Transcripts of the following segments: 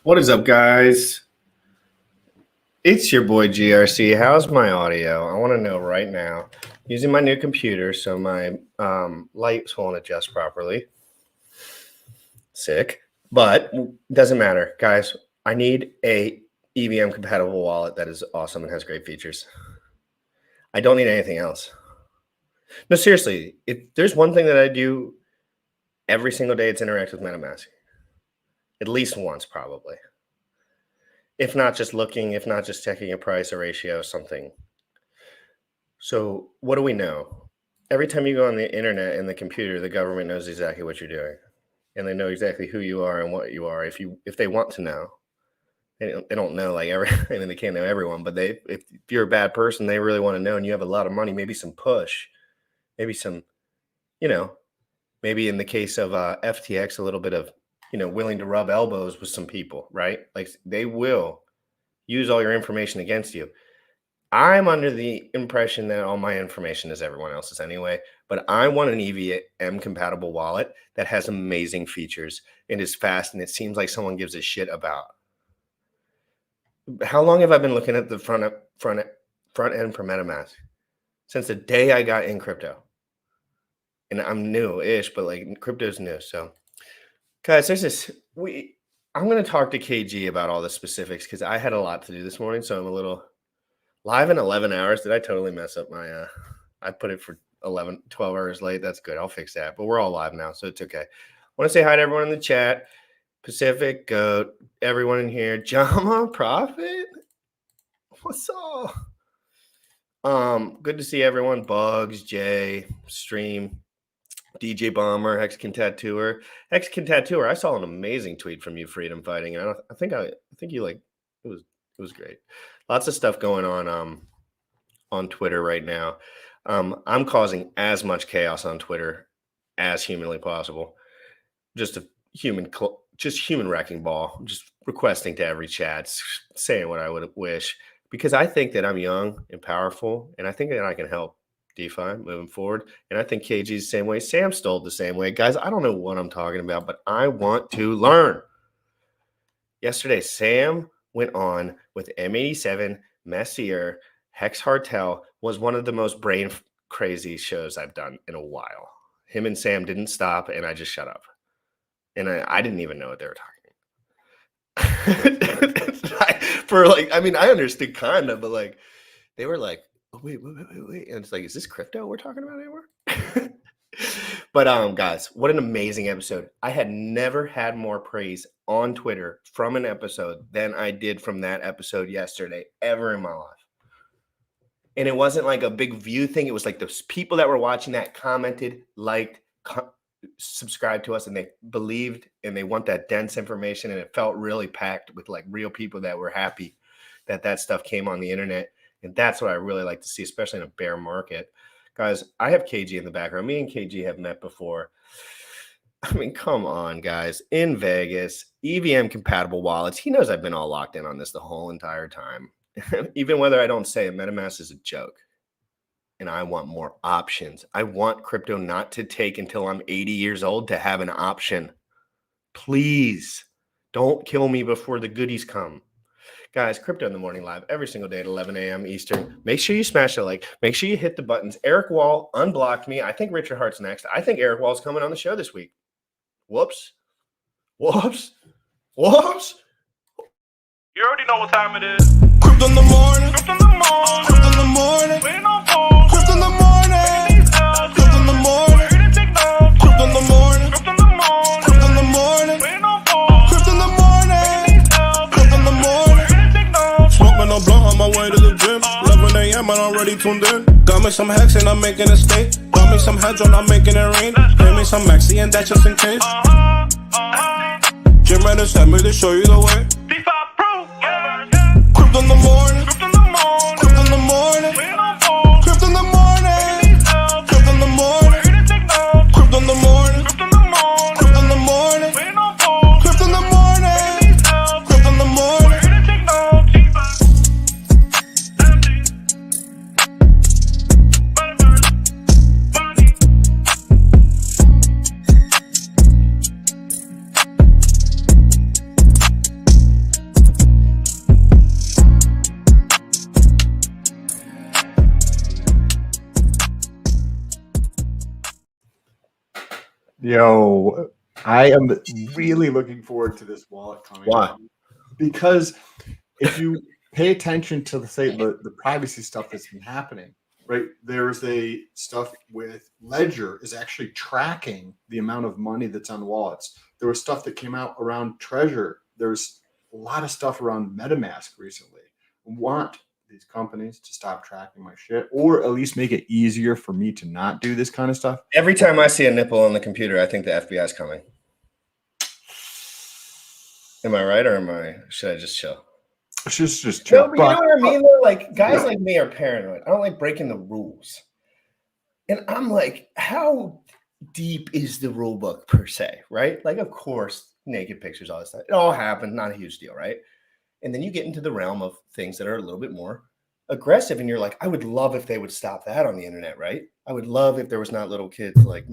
What is up, guys? It's your boy GRC. How's my audio? I want to know right now. Using my new computer, so my lights won't adjust properly. Sick. But doesn't matter. Guys, I need a EVM compatible wallet that is awesome and has great features. I don't need anything else. No, seriously, if there's one thing that I do every single day, it's interact with MetaMask. At least once, probably. If not just looking, if not just checking a price, a ratio, something. So what do we know? Every time you go on the internet and the computer, the government knows exactly what you're doing. And they know exactly who you are and what you are. If they want to know. They don't know like I mean, they can't know everyone, but if you're a bad person, they really want to know, and you have a lot of money, maybe some push, maybe some, maybe in the case of FTX, a little bit of, willing to rub elbows with some people, right? Like they will use all your information against you. I'm under the impression that all my information is everyone else's anyway, but I want an EVM compatible wallet that has amazing features and is fast, and it seems like someone gives a shit about. How long have I been looking at the front end for MetaMask? Since the day I got in crypto. And I'm new-ish, but like crypto's new. So guys, there's this, I'm going to talk to KG about all the specifics because I had a lot to do this morning. So I'm a little live in 11 hours. Did I totally mess up my, I put it for 12 hours late. That's good. I'll fix that. But we're all live now, so it's okay. I want to say hi to everyone in the chat. Pacific, Goat, everyone in here. Jama, Prophet, what's up? Good to see everyone. Bugs, Jay, Stream, DJ Bomber, Hexkin Tattooer. Hexkin Tattooer, I saw an amazing tweet from you, Freedom Fighting, and I think you like it was great. Lots of stuff going on Twitter right now. I'm causing as much chaos on Twitter as humanly possible. Just human wrecking ball. Just requesting to every chat, saying what I would wish, because I think that I'm young and powerful, and I think that I can help DeFi moving forward. And I think KG's the same way. Sam STOLT the same way. Guys, I don't know what I'm talking about, but I want to learn. Yesterday, Sam went on with M87, Messier, Hex Hartel, was one of the most brain crazy shows I've done in a while. Him and Sam didn't stop, and I just shut up. And I didn't even know what they were talking about. I understood kind of, but like, they were like, oh, wait. And it's like, is this crypto we're talking about anymore? But guys, what an amazing episode. I had never had more praise on Twitter from an episode than I did from that episode yesterday ever in my life. And it wasn't like a big view thing. It was like those people that were watching that commented, liked, subscribed to us, and they believed, and they want that dense information. And it felt really packed with like real people that were happy that stuff came on the internet. And that's what I really like to see, especially in a bear market. Guys, I have KG in the background. Me and KG have met before. I mean, come on, guys. In Vegas, EVM compatible wallets. He knows I've been all locked in on this the whole entire time. Even whether I don't say it, MetaMask is a joke. And I want more options. I want crypto not to take until I'm 80 years old to have an option. Please don't kill me before the goodies come. Guys, Crypto in the Morning live every single day at 11 a.m. Eastern. Make sure you smash a like. Make sure you hit the buttons. Eric Wall unblocked me. I think Richard Hart's next. I think Eric Wall's coming on the show this week. Whoops. You already know what time it is. Crypto in the morning. Crypto in the morning. Crypto in the morning. Waiting on phone. Crypto in the morning. Crypto in the morning. Crypto in the morning. Crypto in the morning. Crypto in the morning. Waiting on phone. Crypto in the morning. Crypto in the morning. Smoking a blunt on my way to the gym. 11 a.m. and I'm already tuned in. Got me some hex and I'm making a state. Got me some heads on, I'm making it rain. Pay me some maxi and that's just in case. GymRatCrypto sent me to show you the way. DeFi Pro. Crypto in the morning. Crypto in the morning. Crypto in the morning. Waiting on phone. Crypto in the morning. Crypto in the morning. Crypto in the morning. Crypto in the morning. Crypto in the morning. Waiting on phone. Crypto in the morning. Crypto in the morning. Yo, I am really looking forward to this wallet coming Why? out because if you pay attention to the privacy stuff that's been happening, right? There's a stuff with Ledger is actually tracking the amount of money that's on wallets. There was stuff that came out around Treasure. There's a lot of stuff around MetaMask recently. I want these companies to stop tracking my shit, or at least make it easier for me to not do this kind of stuff. Every time I see a nipple on the computer, I think the FBI is coming. Am I right, or should I just chill? Just chill. No, but you know what I mean? Though? Like guys like me are paranoid. I don't like breaking the rules. And I'm like, how deep is the rule book per se, right? Like, of course, naked pictures, all this stuff. It all happened, not a huge deal, right? And then you get into the realm of things that are a little bit more aggressive, and you're like, I would love if they would stop that on the internet, right? I would love if there was not little kids like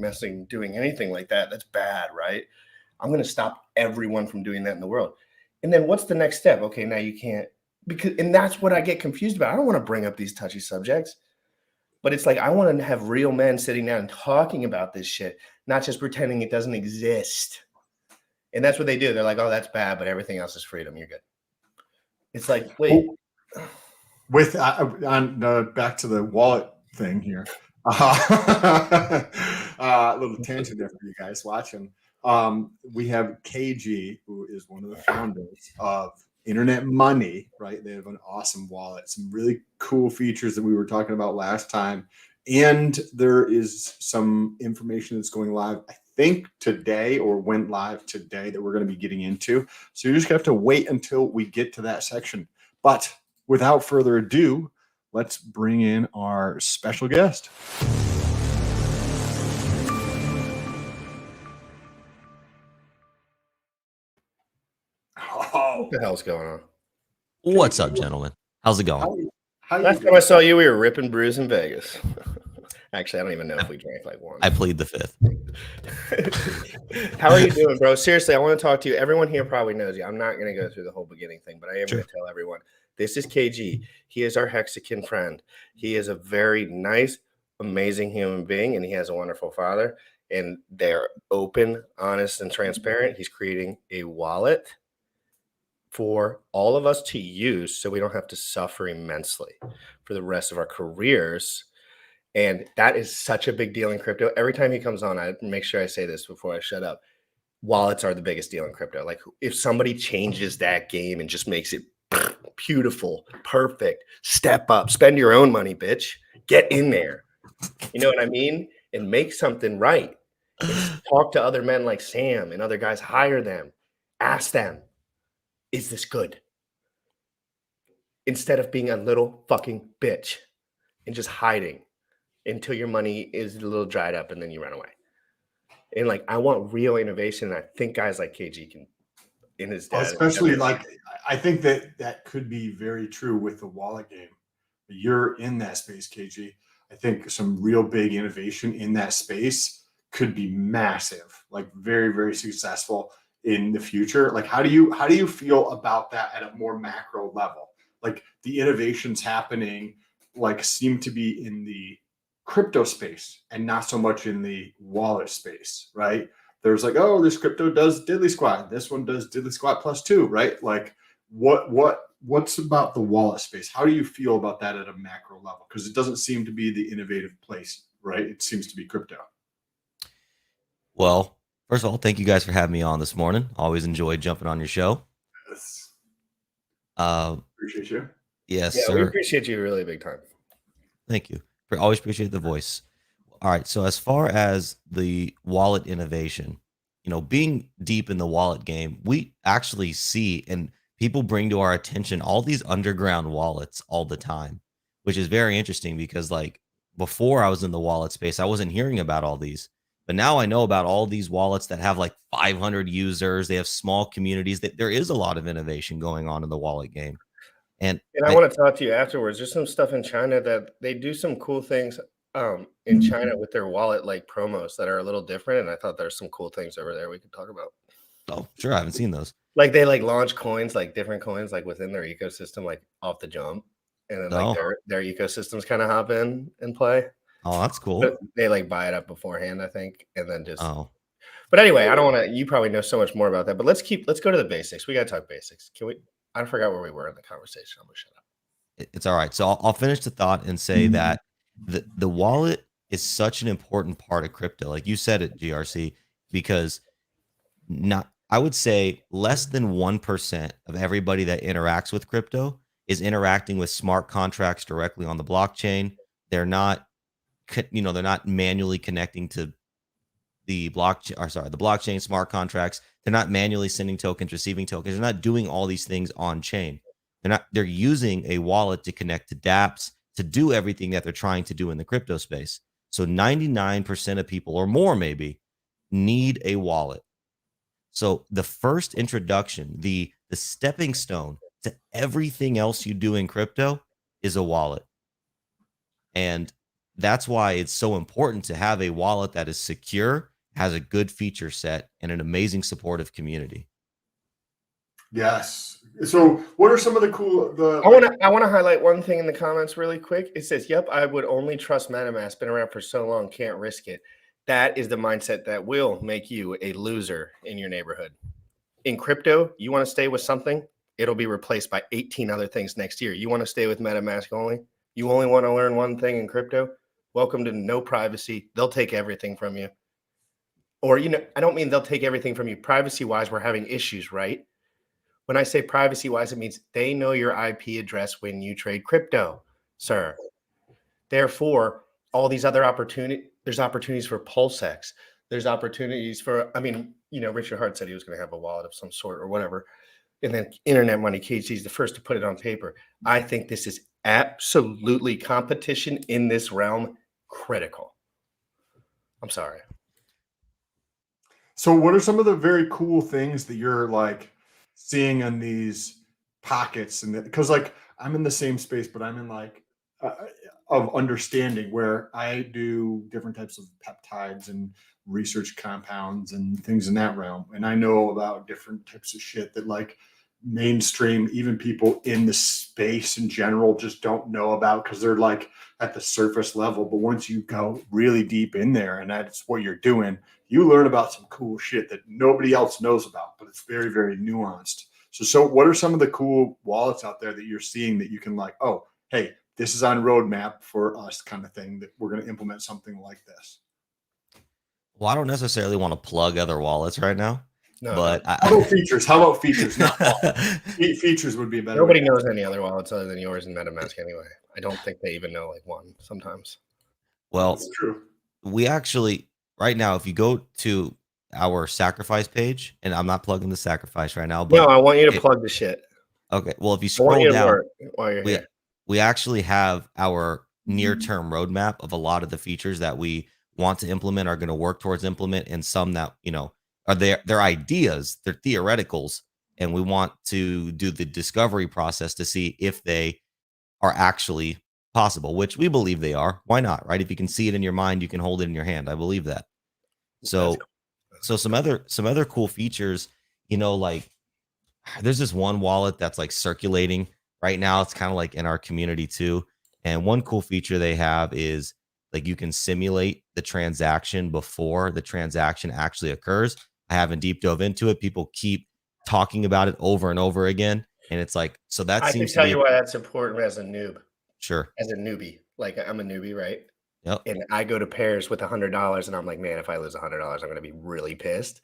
doing anything like that. That's bad, right? I'm going to stop everyone from doing that in the world. And then what's the next step? Okay, now you can't, and that's what I get confused about. I don't want to bring up these touchy subjects, but it's like, I want to have real men sitting down and talking about this shit, not just pretending it doesn't exist. And that's what they do. They're like, oh, that's bad, but everything else is freedom. You're good. It's like, wait. With back to the wallet thing here. A little tangent there for you guys watching. We have KG, who is one of the founders of Internet Money, right? They have an awesome wallet, some really cool features that we were talking about last time. And there is some information that's going live, I think today, or went live today, that we're going to be getting into. So you're just going to have to wait until we get to that section. But without further ado, let's bring in our special guest. What the hell's going on? What's up, gentlemen? How's it going? Last time I saw you, we were ripping brews in Vegas. Actually, I don't even know if we drank like one. I plead the fifth. How are you doing, bro? Seriously, I want to talk to you. Everyone here probably knows you. I'm not going to go through the whole beginning thing, but I am going to tell everyone. This is KG. He is our Hexican friend. He is a very nice, amazing human being, and he has a wonderful father. And they're open, honest, and transparent. He's creating a wallet for all of us to use so we don't have to suffer immensely for the rest of our careers. And that is such a big deal in crypto. Every time he comes on, I make sure I say this before I shut up. Wallets are the biggest deal in crypto. Like, if somebody changes that game and just makes it beautiful, perfect, step up, spend your own money, bitch, get in there. You know what I mean? And make something right. And talk to other men like Sam and other guys, hire them, ask them, is this good? Instead of being a little fucking bitch and just hiding until your money is a little dried up and then you run away. And like, I want real innovation. And I think guys like KG can, in his dad, especially like, I think that could be very true with the wallet game. You're in that space, KG. I think some real big innovation in that space could be massive, like very, very successful in the future. Like, how do you feel about that at a more macro level? Like, the innovations happening like seem to be in the crypto space and not so much in the wallet space, right? There's like, oh, this crypto does diddly squat, this one does diddly squat plus 2, right? Like, what's about the wallet space? How do you feel about that at a macro level? Because it doesn't seem to be the innovative place, right? It seems to be crypto. Well, first of all, thank you guys for having me on this morning. Always enjoyed jumping on your show. Yes. Appreciate you. Yes, yeah, sir. We appreciate you really big time. Thank you. Always appreciate the voice. All right. So as far as the wallet innovation, being deep in the wallet game, we actually see and people bring to our attention all these underground wallets all the time, which is very interesting because like before I was in the wallet space, I wasn't hearing about all these. But now I know about all these wallets that have like 500 users. They have small communities. That there is a lot of innovation going on in the wallet game. And I want to talk to you afterwards. There's some stuff in China that they do some cool things in China with their wallet like promos that are a little different. And I thought there's some cool things over there we could talk about. Oh, sure. I haven't seen those. Like they like launch coins, like different coins, like within their ecosystem, like off the jump. And then like their ecosystems kind of hop in and play. Oh, that's cool. But they like buy it up beforehand, I think. And then just But anyway, I don't want to. You probably know so much more about that. But let's go to the basics. We got to talk basics. Can we? I forgot where we were in the conversation. I'm gonna shut up. It's all right. So I'll finish the thought and say that the wallet is such an important part of crypto. Like you said it, GRC, because not I would say less than 1% of everybody that interacts with crypto is interacting with smart contracts directly on the blockchain. They're not, they're not manually connecting to the blockchain smart contracts. They're not manually sending tokens, receiving tokens. They're not doing all these things on chain. They're using a wallet to connect to dApps to do everything that they're trying to do in the crypto space. So 99% of people, or more maybe, need a wallet. So the first introduction, the stepping stone to everything else you do in crypto is a wallet. And that's why it's so important to have a wallet that is secure, has a good feature set, and an amazing supportive community. Yes. So what are some of the cool I want to highlight one thing in the comments really quick. It says, "Yep, I would only trust MetaMask. Been around for so long, can't risk it." That is the mindset that will make you a loser in your neighborhood. In crypto, you want to stay with something, it'll be replaced by 18 other things next year. You want to stay with MetaMask only? You only want to learn one thing in crypto? Welcome to no privacy. They'll take everything from you. Or, I don't mean they'll take everything from you. Privacy-wise, we're having issues, right? When I say privacy-wise, it means they know your IP address when you trade crypto, sir. Therefore, all these other there's opportunities for PulseX. There's opportunities for, Richard Hart said he was going to have a wallet of some sort or whatever. And then Internet Money, KC is the first to put it on paper. I think this is absolutely competition in this realm critical. I'm sorry. So what are some of the very cool things that you're like seeing in these pockets? And because like I'm in the same space, but I'm in like of understanding where I do different types of peptides and research compounds and things in that realm. And I know about different types of shit that like mainstream, even people in the space in general just don't know about because they're like at the surface level. But once you go really deep in there and that's what you're doing, you learn about some cool shit that nobody else knows about, but it's very, very nuanced. So what are some of the cool wallets out there that you're seeing that you can like, oh, hey, this is on roadmap for us kind of thing that we're going to implement something like this? Well, I don't necessarily want to plug other wallets right now. No, but how about features? How about features? Not features would be a better. Nobody knows any other wallets other than yours and MetaMask anyway. I don't think they even know like one sometimes. Well, that's true. We actually right now, if you go to our sacrifice page, and I'm not plugging the sacrifice right now, but no, I want you to plug the shit. Okay. Well, if you scroll down, while you're here. We actually have our near-term roadmap of a lot of the features that we want to implement, are going to work towards implement, and some that are their ideas, they're theoreticals, and we want to do the discovery process to see if they are actually possible, which we believe they are. Why not, right? If you can see it in your mind, you can hold it in your hand. I believe that. So some other cool features, like there's this one wallet that's like circulating right now. It's kind of like in our community too. And one cool feature they have is like you can simulate the transaction before the transaction actually occurs. I haven't deep dove into it. People keep talking about it over and over again. And it's like, so that I seems can tell you why that's important as a noob. Sure. As a newbie. Like I'm a newbie, right? Yep. And I go to pairs with $100 and I'm like, man, if I lose $100, I'm going to be really pissed.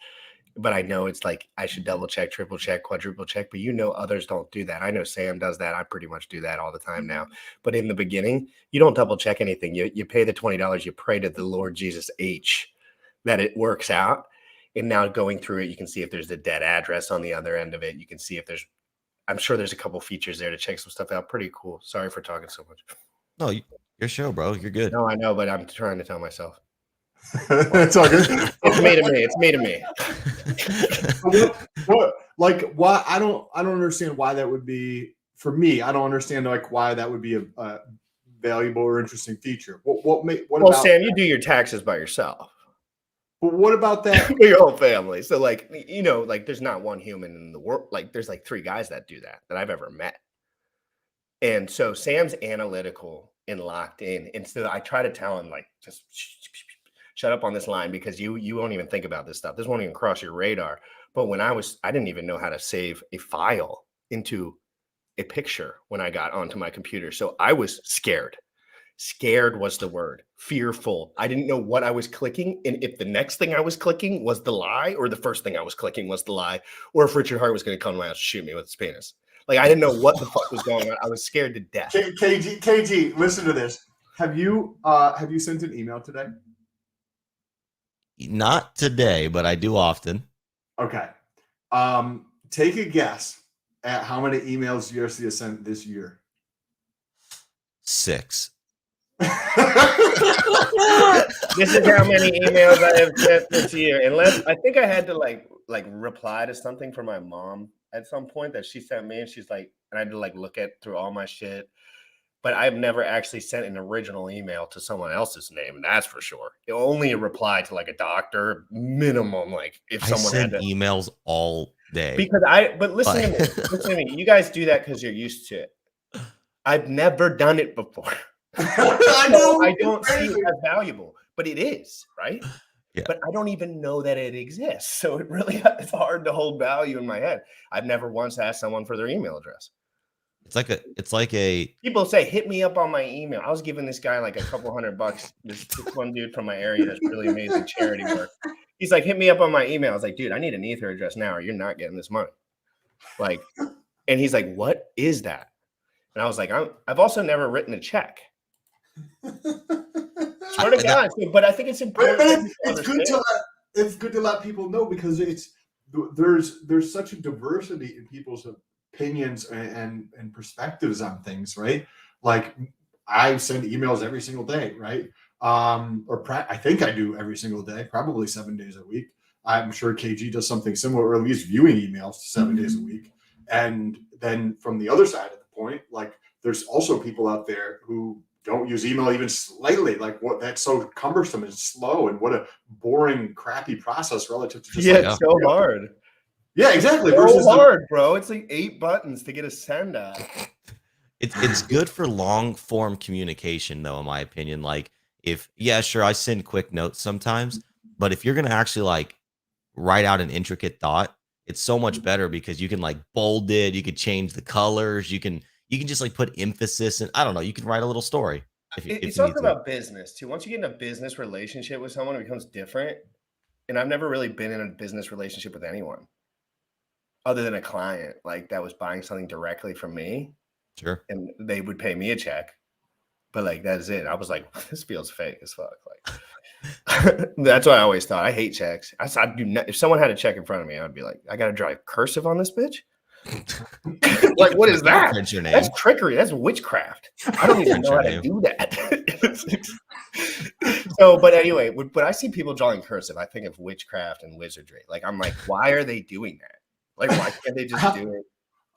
But I know it's like I should double check, triple check, quadruple check. But others don't do that. I know Sam does that. I pretty much do that all the time now. But in the beginning, you don't double check anything. You pay the $20. You pray to the Lord Jesus H that it works out. And now going through it, you can see if there's a dead address on the other end of it. You can see if I'm sure there's a couple features there to check some stuff out. Pretty cool. Sorry for talking so much. No, your show, bro. You're good. No, I know, but I'm trying to tell myself. It's all good. It's me to me. It's me to me. Like why? I don't understand why that would be for me. I don't understand like why that would be a valuable or interesting feature. Well, about Sam, you do your taxes by yourself. But what about that? For your whole family. So like, like there's not one human in the world. Like there's like 3 guys that do that I've ever met. And so Sam's analytical and locked in. And so I try to tell him like, just shut up on this line because you won't even think about this stuff. This won't even cross your radar. But when I didn't even know how to save a file into a picture when I got onto my computer. So I was scared. Scared was the word. Fearful. I didn't know what I was clicking, and if the next thing I was clicking was the lie, or the first thing I was clicking was the lie, or if Richard Hart was going to come to my house and shoot me with his penis. Like, I didn't know what the fuck was going on. I was scared to death. KG, listen to this. Have you sent an email today? Not today, but I do often. Okay. Take a guess at how many emails USC has sent this year. 6. This is how many emails I have sent this year. Unless I think I had to like reply to something from my mom at some point that she sent me, and she's like, and I had to like look through all my shit. But I've never actually sent an original email to someone else's name, and that's for sure. Only a reply to like a doctor, minimum. Like if someone send had to, emails all day. But listen to me. Listen to me. You guys do that because you're used to it. I've never done it before. I don't see it as valuable, but it is, right? Yeah. But I don't even know that it exists. So it's hard to hold value in my head. I've never once asked someone for their email address. It's like a people say, hit me up on my email. I was giving this guy like a couple $100. This one dude from my area that's really amazing charity work. He's like, hit me up on my email. I was like, dude, I need an Ether address now, or you're not getting this money. Like, and he's like, what is that? And I was like, I've also never written a check. Swear to God, but I think it's important. But it's good to let people know, because there's such a diversity in people's opinions and perspectives on things, right? Like, I send emails every single day, right? I think I do every single day, probably 7 days a week. I'm sure KG does something similar, or at least viewing emails 7 days a week. And then from the other side of the point, like, there's also people out there who don't use email even slightly. Like, what, that's so cumbersome and slow, and what a boring, crappy process relative to just it's so hard. Yeah, exactly. So hard, bro. It's like 8 buttons to get a send out. It's good for long form communication, though, in my opinion. Like, sure, I send quick notes sometimes, but if you're gonna actually like write out an intricate thought, it's so much better, because you can like bold it, you can change the colors, you can just like put emphasis, and I don't know, you can write a little story. It's also about business too. Once you get in a business relationship with someone, it becomes different. And I've never really been in a business relationship with anyone other than a client, like, that was buying something directly from me. Sure. And they would pay me a check, but like, that's it. I was like, this feels fake as fuck. Like, that's what I always thought. I hate checks. I do not. If someone had a check in front of me, I'd be like, I got to drive cursive on this bitch. Like, what is that? That's trickery. That's witchcraft. I don't even know how to do that. So, but anyway, but I see people drawing cursive, I think of witchcraft and wizardry. Like, I'm like, why are they doing that? Like, why can't they just do it?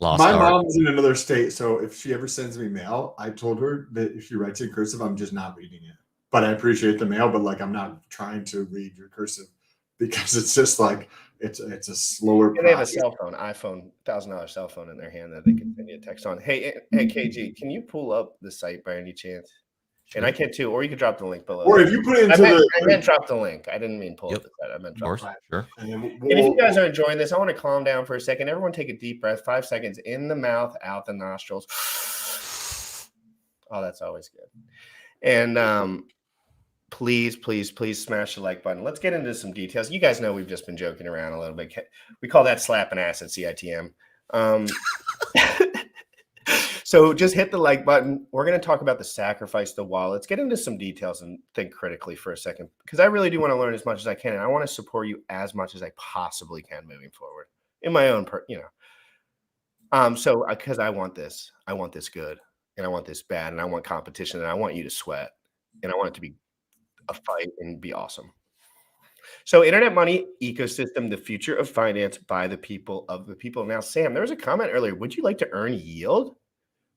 My mom's in another state, so if she ever sends me mail, I told her that if she writes in cursive, I'm just not reading it. But I appreciate the mail, but like, I'm not trying to read your cursive, because it's just like, it's a slower process. They have a cell phone, iPhone, $1,000 cell phone in their hand that they can send you a text on. Hey, KG, can you pull up the site by any chance? Sure. And I can too, or you could drop the link below. Or if you put it into I meant drop the link. I didn't mean pull up the site. I meant drop the link. Sure. And if you guys are enjoying this, I want to calm down for a second. Everyone take a deep breath, 5 seconds in the mouth, out the nostrils. Oh, that's always good. And please smash the like button. Let's get into some details. You guys know we've just been joking around a little bit. We call that slapping ass at CITM. So just hit the like button. We're going to talk about the sacrifice, the wall. Let's get into some details and think critically for a second, because I really do want to learn as much as I can. And I want to support you as much as I possibly can moving forward in my own, So because I want this good, and I want this bad, and I want competition, and I want you to sweat, and I want it to be a fight and be awesome. So internet money ecosystem, the future of finance by the people of the people. Now, Sam, there was a comment earlier. Would you like to earn yield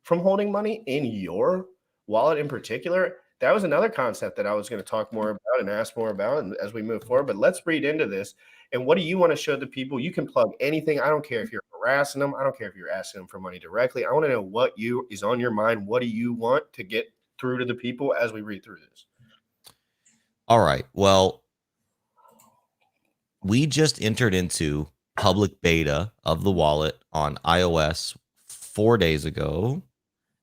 from holding money in your wallet in particular? That was another concept that I was going to talk more about and ask more about as we move forward. But let's read into this. And what do you want to show the people? You can plug anything. I don't care if you're harassing them. I don't care if you're asking them for money directly. I want to know what is on your mind. What do you want to get through to the people as we read through this? All right. Well, we just entered into public beta of the wallet on iOS 4 days ago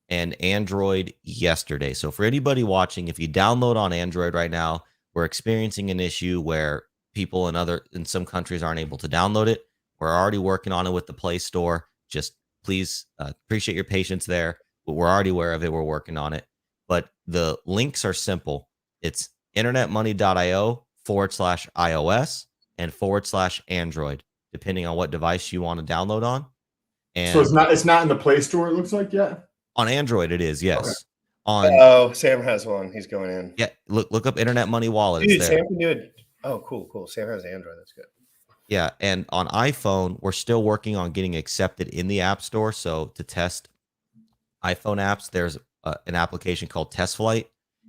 and Android yesterday. So for anybody watching, if you download on Android right now, we're experiencing an issue where people in some countries aren't able to download it. We're already working on it with the Play Store. Just please appreciate your patience there. But we're already aware of it. We're working on it. But the links are simple. It's internetmoney.io/iOS and /Android, depending on what device you want to download on. And So it's not in the Play Store, it looks like, yet? on Android, it is, yes. Okay. Oh, Sam has one. He's going in. Yeah, look up Internet Money Wallet. Dude, it's there. Sam can do it. Oh, cool. Sam has Android. That's good. Yeah, and on iPhone, we're still working on getting accepted in the App Store. So to test iPhone apps, there's an application called Test Flight,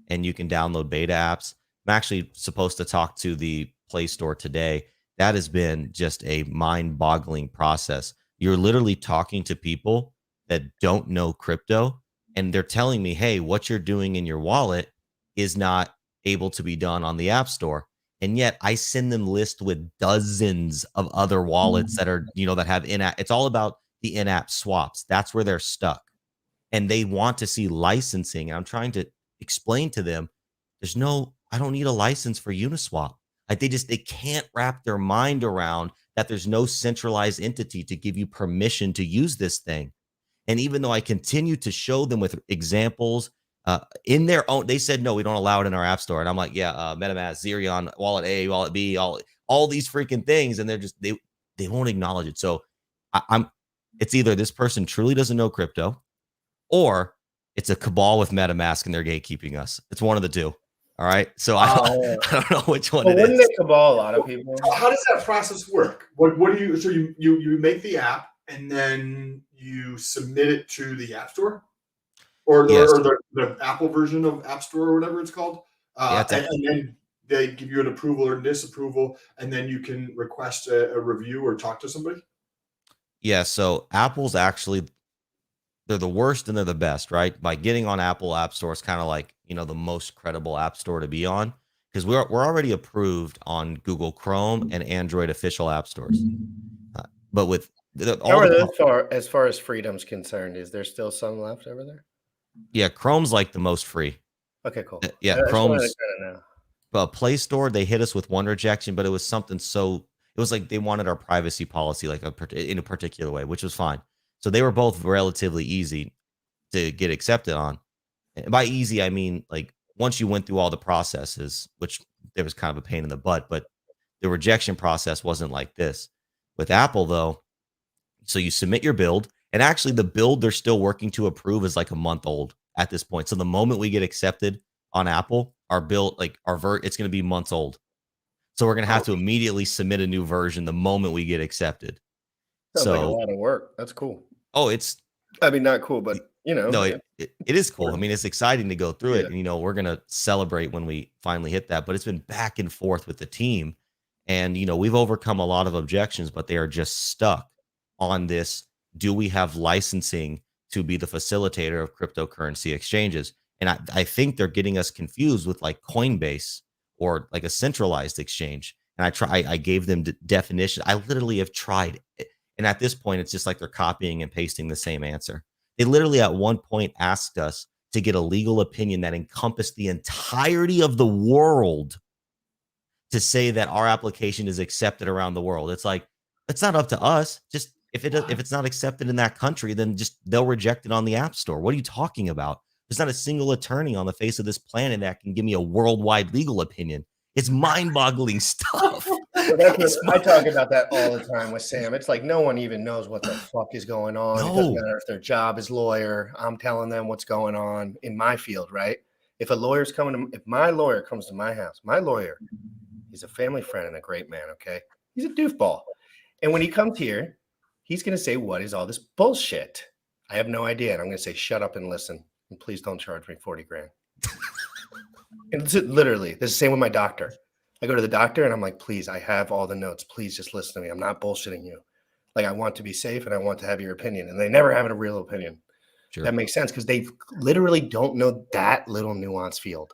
and you can download beta apps. I'm actually supposed to talk to the Play Store today. That has been just a mind-boggling process. You're literally talking to people that don't know crypto, and they're telling me, hey, what you're doing in your wallet is not able to be done on the App Store. And yet I send them lists with dozens of other wallets that are, that have in-app. It's all about the in-app swaps. That's where they're stuck. And they want to see licensing. And I'm trying to explain to them, I don't need a license for Uniswap. Like they can't wrap their mind around that there's no centralized entity to give you permission to use this thing. And even though I continue to show them with examples in their own, they said, no, we don't allow it in our app store. And I'm like, yeah, MetaMask, Zerion, Wallet A, Wallet B, all these freaking things. And they're just, they won't acknowledge it. So it's either this person truly doesn't know crypto, or it's a cabal with MetaMask and they're gatekeeping us. It's one of the two. All right. So I don't know which one it is. Wouldn't it cabal a lot of people? So how does that process work? What do you, so you make the app and then you submit it to the App Store? Or the Apple version of App Store or whatever it's called. And then they give you an approval or disapproval, and then you can request a review or talk to somebody. Yeah. So Apple's actually, they're the worst and they're the best, right? By getting on Apple App Store is kind of like, the most credible app store to be on, because we're already approved on Google Chrome and Android official app stores. But with as far as freedom's concerned, is there still some left over there? Yeah, Chrome's like the most free. Okay, cool. Yeah, Chrome's. But Play Store, they hit us with one rejection, but it was something it was like they wanted our privacy policy in a particular way, which was fine. So they were both relatively easy to get accepted on. And by easy, I mean like once you went through all the processes, which there was kind of a pain in the butt, but the rejection process wasn't like this. With Apple, though, so you submit your build. And actually, the build they're still working to approve is like a month old at this point. So the moment we get accepted on Apple, our build, it's going to be months old. So we're going to have to immediately submit a new version the moment we get accepted. Sounds like a lot of work. That's cool. Oh, not cool, but no, it is cool. I mean, it's exciting to go through it. And, we're going to celebrate when we finally hit that. But it's been back and forth with the team. And, we've overcome a lot of objections, but they are just stuck on this. Do we have licensing to be the facilitator of cryptocurrency exchanges? And I think they're getting us confused with like Coinbase or like a centralized exchange. And I gave them definition. I literally have tried it. And at this point, it's just like they're copying and pasting the same answer. They literally at one point asked us to get a legal opinion that encompassed the entirety of the world to say that our application is accepted around the world. It's like, it's not up to us. Just if it's not accepted in that country, then just they'll reject it on the App Store. What are you talking about? There's not a single attorney on the face of this planet that can give me a worldwide legal opinion. It's mind-boggling stuff. I talk about that all the time with Sam. It's like no one even knows what the fuck is going on. No. It doesn't matter if their job is lawyer. I'm telling them what's going on in my field, right? If my lawyer comes to my house, my lawyer, he's a family friend and a great man, okay? He's a doofball. And when he comes here, he's going to say, what is all this bullshit? I have no idea. And I'm going to say, shut up and listen. And please don't charge me 40 grand. And it's literally, this is the same with my doctor. I go to the doctor and I'm like, please, I have all the notes. Please just listen to me. I'm not bullshitting you. Like, I want to be safe and I want to have your opinion. And they never have a real opinion. Sure. That makes sense because they literally don't know that little nuance field.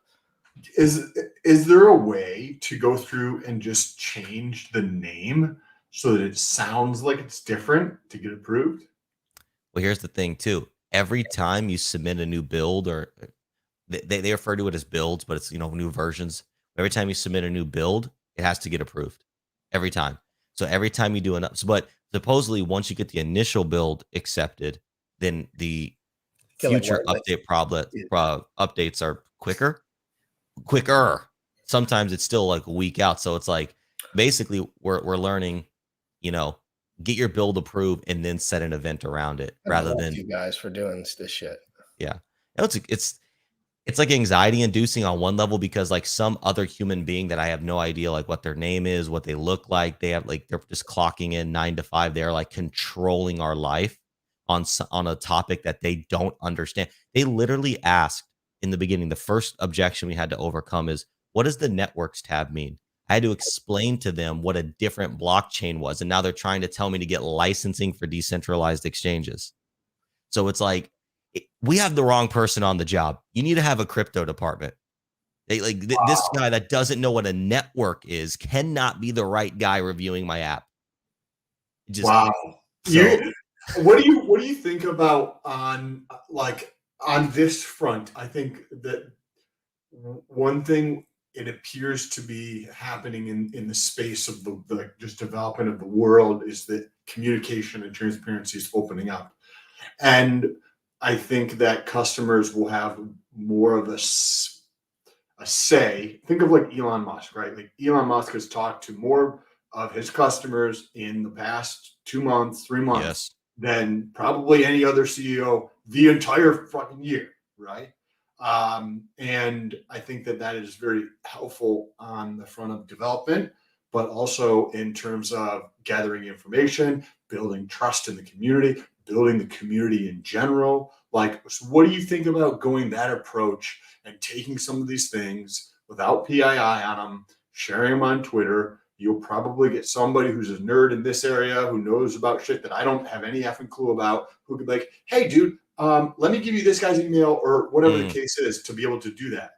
Is there a way to go through and just change the name so that it sounds like it's different to get approved? Well, here's the thing too. Every time you submit a new build, or they refer to it as builds, but it's new versions. Every time you submit a new build, it has to get approved every time. So every time you do but supposedly once you get the initial build accepted, then the future updates are quicker. Sometimes it's still like a week out. So it's like basically we're learning, get your build approved and then set an event around it rather than you guys for doing this shit. Yeah. It's like anxiety inducing on one level because like some other human being that I have no idea like what their name is, what they look like, they're just clocking in 9 to 5. They're like controlling our life on a topic that they don't understand. They literally asked in the beginning, the first objection we had to overcome is, what does the networks tab mean? I had to explain to them what a different blockchain was. And now they're trying to tell me to get licensing for decentralized exchanges. So it's like, we have the wrong person on the job. You need to have a crypto department. This guy that doesn't know what a network is cannot be the right guy reviewing my app. Wow. So, what do you think about on this front? I think that one thing it appears to be happening in the space of the just development of the world is that communication and transparency is opening up. And I think that customers will have more of a say. Think of like Elon Musk, right? Like Elon Musk has talked to more of his customers in the past 2 months, 3 months than probably any other CEO the entire fucking year, right? And I think that is very helpful on the front of development, but also in terms of gathering information, building trust in the community, building the community in general. Like, so what do you think about going that approach and taking some of these things without PII on them, sharing them on Twitter? You'll probably get somebody who's a nerd in this area who knows about shit that I don't have any effing clue about, who could be like, hey, dude, let me give you this guy's email or whatever the case is to be able to do that.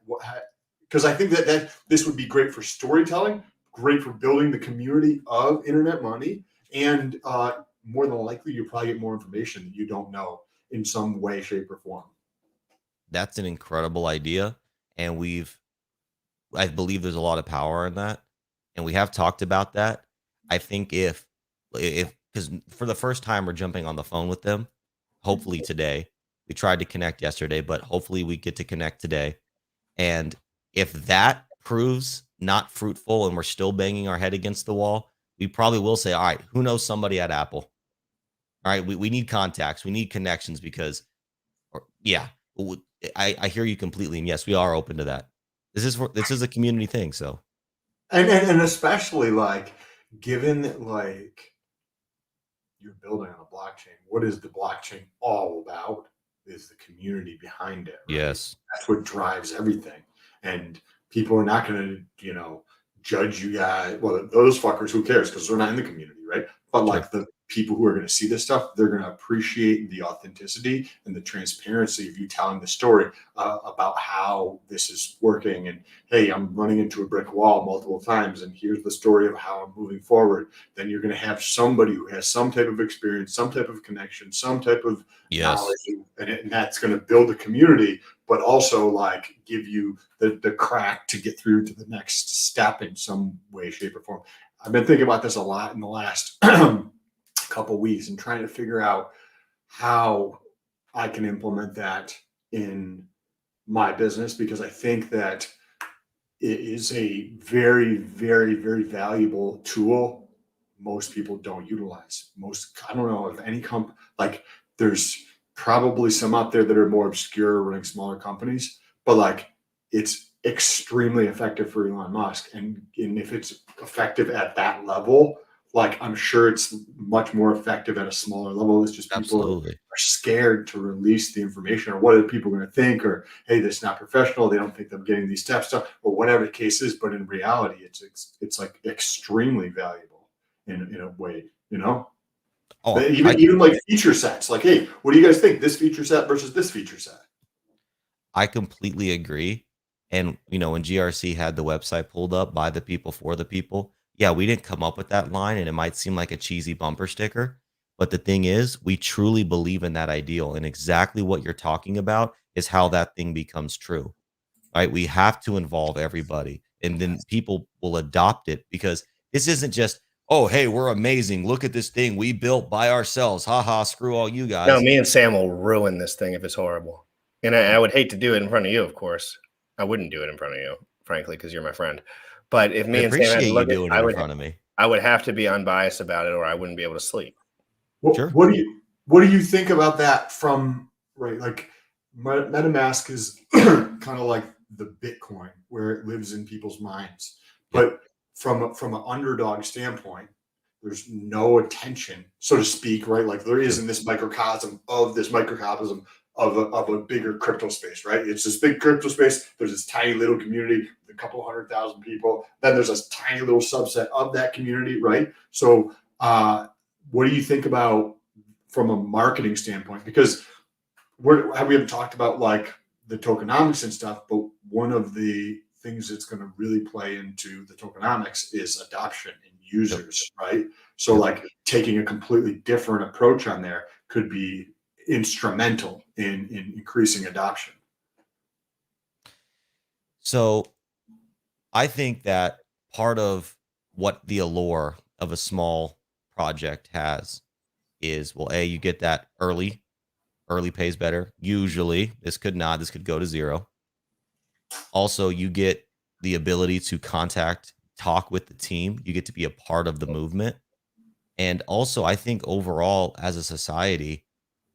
Because I think that this would be great for storytelling, great for building the community of internet money, and more than likely, you'll probably get more information that you don't know in some way, shape, or form. That's an incredible idea. And I believe there's a lot of power in that. And we have talked about that. I think if because for the first time we're jumping on the phone with them, hopefully today. We tried to connect yesterday, but hopefully we get to connect today. And if that proves not fruitful and we're still banging our head against the wall, we probably will say, all right, who knows somebody at Apple? All right, we need contacts. We need connections because, I hear you completely. And yes, we are open to that. This is a community thing. So, and especially like, given that like you're building on a blockchain, what is the blockchain all about? Is the community behind it. Right? Yes. That's what drives everything. And people are not going to, judge you guys. Well, those fuckers, who cares? Because they're not in the community, right? But like the people who are going to see this stuff, they're going to appreciate the authenticity and the transparency of you telling the story about how this is working. And hey, I'm running into a brick wall multiple times, and here's the story of how I'm moving forward. Then you're going to have somebody who has some type of experience, some type of connection, some type of knowledge, and that's going to build a community, but also like give you the crack to get through to the next step in some way, shape, or form. I've been thinking about this a lot in the last couple weeks and trying to figure out how I can implement that in my business, because I think that it is a very, very, very valuable tool most people don't utilize. I don't know if any like there's probably some out there that are more obscure running smaller companies, but like it's extremely effective for Elon Musk. And if it's effective at that level, like I'm sure it's much more effective at a smaller level. It's just people are scared to release the information, or what are people going to think, or hey, this is not professional. They don't think I'm getting these steps done, or whatever the case is. But in reality, it's like extremely valuable in a way, Oh, even like feature sets, like, hey, what do you guys think? This feature set versus this feature set. I completely agree. And when GRC had the website pulled up by the people for the people, yeah, we didn't come up with that line, and it might seem like a cheesy bumper sticker, but the thing is, we truly believe in that ideal, and exactly what you're talking about is how that thing becomes true, right? We have to involve everybody, and then people will adopt it, because this isn't just, oh, hey, we're amazing. Look at this thing we built by ourselves. Ha ha, screw all you No, guys. me and Sam will ruin this thing if it's horrible. And I would hate to do it in front of you, of course. I wouldn't do it in front of you, frankly, because you're my friend. But if I me and Sam had appreciate to you look at doing it, it in front of me. I would have to be unbiased about it, or I wouldn't be able to sleep. Sure. What do you think about that from, right? Like MetaMask is kind of like the Bitcoin, where it lives in people's minds. But from an underdog standpoint, there's no attention, so to speak, right? Like there is in this microcosm of a bigger crypto space, right? It's this big crypto space. There's this tiny little community with a couple 100,000 people. Then there's a tiny little subset of that community, right? So what do you think about from a marketing standpoint? Because we haven't talked about like the tokenomics and stuff, but one of the things that's going to really play into the tokenomics is adoption and users, right? So like taking a completely different approach on there could be instrumental in increasing adoption. So I think that part of what the allure of a small project has is, well, you get that early pays better. Usually this could go to zero. Also, you get the ability to talk with the team. You get to be a part of the movement. And also, I think overall as a society,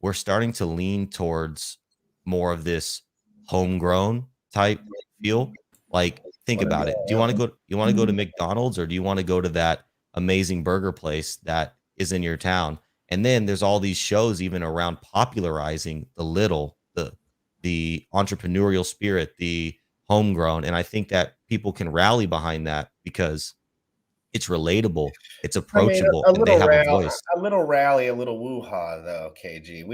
we're starting to lean towards more of this homegrown type feel. Like, think about it. Do you want to go to McDonald's, or do you want to go to that amazing burger place that is in your town? And then there's all these shows even around popularizing the entrepreneurial spirit, the homegrown. And I think that people can rally behind that because it's relatable, it's approachable, and they have a voice. A little rally, a little woo-ha, though, KG.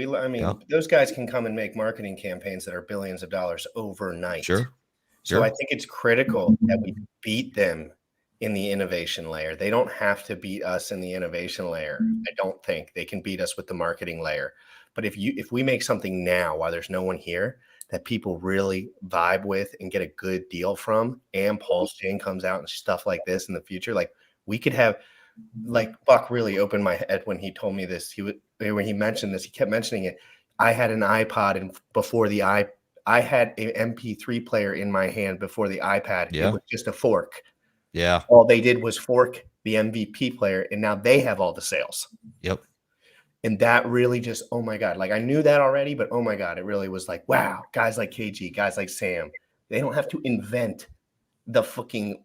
Those guys can come and make marketing campaigns that are billions of dollars overnight. Sure. So I think it's critical that we beat them in the innovation layer. They don't have to beat us in the innovation layer. I don't think they can beat us with the marketing layer. But if we make something now while there's no one here that people really vibe with and get a good deal from, and Pulsechain comes out and stuff like this in the future, like we could have, like Buck really opened my head when he told me this. When he mentioned this, he kept mentioning it. I had an iPod, and before I had an MP3 player in my hand before the iPad. Yeah. It was just a fork. Yeah. All they did was fork the MVP player, and now they have all the sales. Yep. And that really just, oh my God, like I knew that already, but oh my God, it really was like, wow, guys like KG, guys like Sam, they don't have to invent the fucking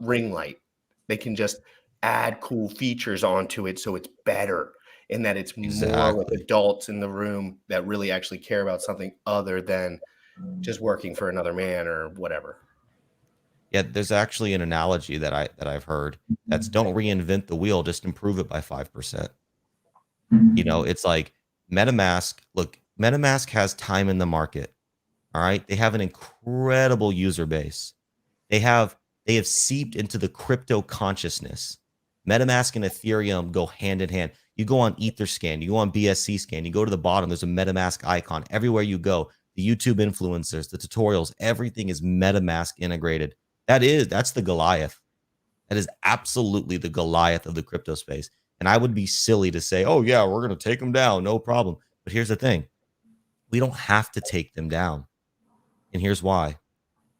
ring light. They can just add cool features onto it so it's better, and that it's more with adults in the room that really actually care about something other than just working for another man or whatever. Yeah, there's actually an analogy that I've heard that's, don't reinvent the wheel, just improve it by 5%. It's like MetaMask. Look, MetaMask has time in the market. All right. They have an incredible user base. They have seeped into the crypto consciousness. MetaMask and Ethereum go hand in hand. You go on Etherscan, you go on BSC scan, you go to the bottom, there's a MetaMask icon. Everywhere you go, the YouTube influencers, the tutorials, everything is MetaMask integrated. That's the Goliath. That is absolutely the Goliath of the crypto space. And I would be silly to say, oh yeah, we're going to take them down, no problem. But here's the thing. We don't have to take them down. And here's why.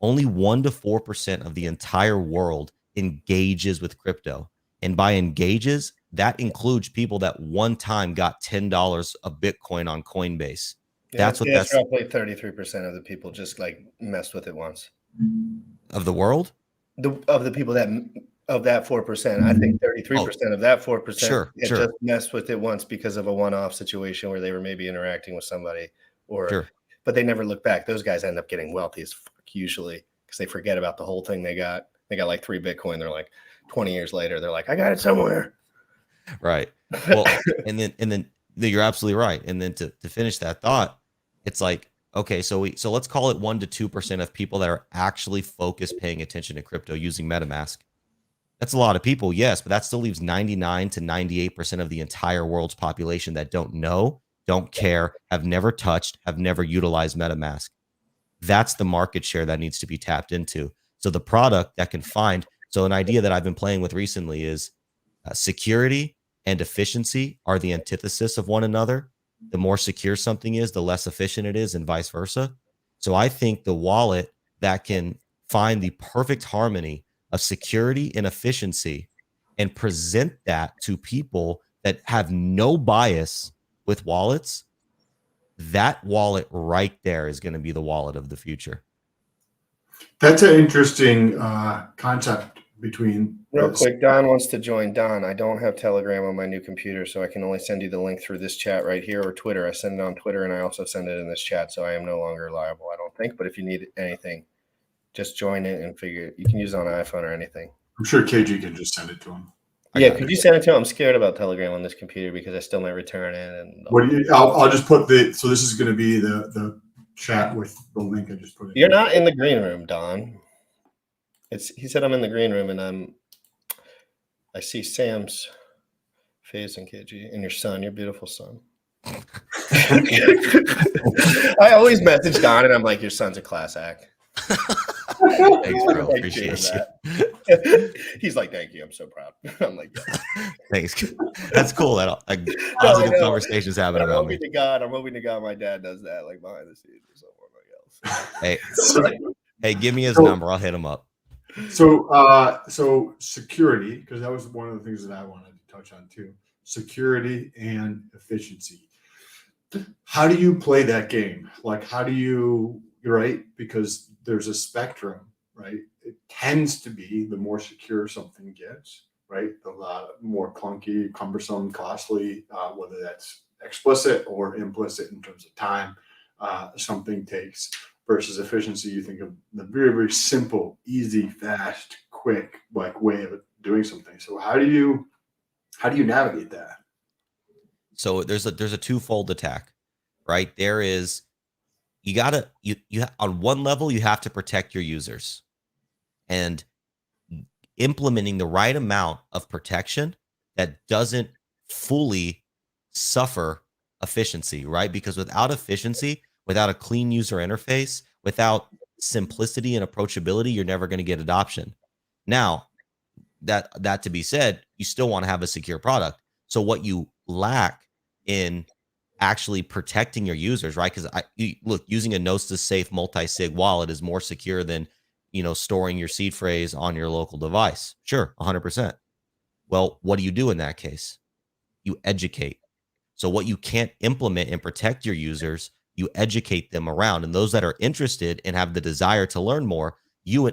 Only 1 to 4% of the entire world engages with crypto. And by engages, that includes people that one time got $10 a Bitcoin on Coinbase. Yeah, that's roughly 33% of the people just like messed with it once. Of the world? Of the people of that 4%, I think 33% of that 4% just messed with it once because of a one-off situation where they were maybe interacting with somebody, but they never look back. Those guys end up getting wealthy as fuck usually because they forget about the whole thing they got. They got like 3 Bitcoin. They're like 20 years later, they're like, I got it somewhere. Right. Well, and then you're absolutely right. And then to finish that thought, it's like Okay, so let's call it 1 to 2% of people that are actually focused paying attention to crypto using MetaMask. That's a lot of people, yes, but that still leaves 99 to 98% of the entire world's population that don't know, don't care, have never touched, have never utilized MetaMask. That's the market share that needs to be tapped into. So the product that can find, so an idea that I've been playing with recently is security and efficiency are the antithesis of one another. The more secure something is, the less efficient it is, and vice versa. So I think the wallet that can find the perfect harmony of security and efficiency and present that to people that have no bias with wallets, that wallet right there is going to be the wallet of the future. That's an interesting concept between. Real quick, Don wants to join. Don, I don't have Telegram on my new computer, so I can only send you the link through this chat right here or Twitter. I send it on Twitter, and I also send it in this chat, so I am no longer liable, I don't think. But if you need anything, just join it and figure. You can use it on iPhone or anything. I'm sure KG can just send it to him. Yeah, could you send it to him? I'm scared about Telegram on this computer because I still might return it. And What do you? I'll just put the. So this is going to be the chat with the link I just put in. You're not in the green room, Don. He said I'm in the green room, and I see Sam's face and KG and your son, your beautiful son. I always message Don, and I'm like, your son's a class act. Thanks, bro. Appreciate you. He's like, thank you. I'm so proud. I'm like, yeah. Thanks. That's cool. That positive conversations happen about me. I'm hoping to God my dad does that, like behind the scenes or something else. Hey, give me his number. I'll hit him up. So security, because that was one of the things that I wanted to touch on too. Security and efficiency. How do you play that game? Like, how do you, right? Because there's a spectrum, right? It tends to be the more secure something gets, right? The more clunky, cumbersome, costly, whether that's explicit or implicit in terms of time, something takes. Versus efficiency, you think of the very, very simple, easy, fast, quick, like way of doing something. So how do you navigate that? So there's a twofold attack, right? There is you on one level you have to protect your users, and implementing the right amount of protection that doesn't fully suffer efficiency, right? Because without efficiency, without a clean user interface, without simplicity and approachability, you're never going to get adoption. Now, that to be said, you still want to have a secure product. So what you lack in actually protecting your users, right? Because look, using a Gnosis safe multi-sig wallet is more secure than, storing your seed phrase on your local device. Sure, 100%. Well, what do you do in that case? You educate. So what you can't implement and protect your users, you educate them around. And those that are interested and have the desire to learn more,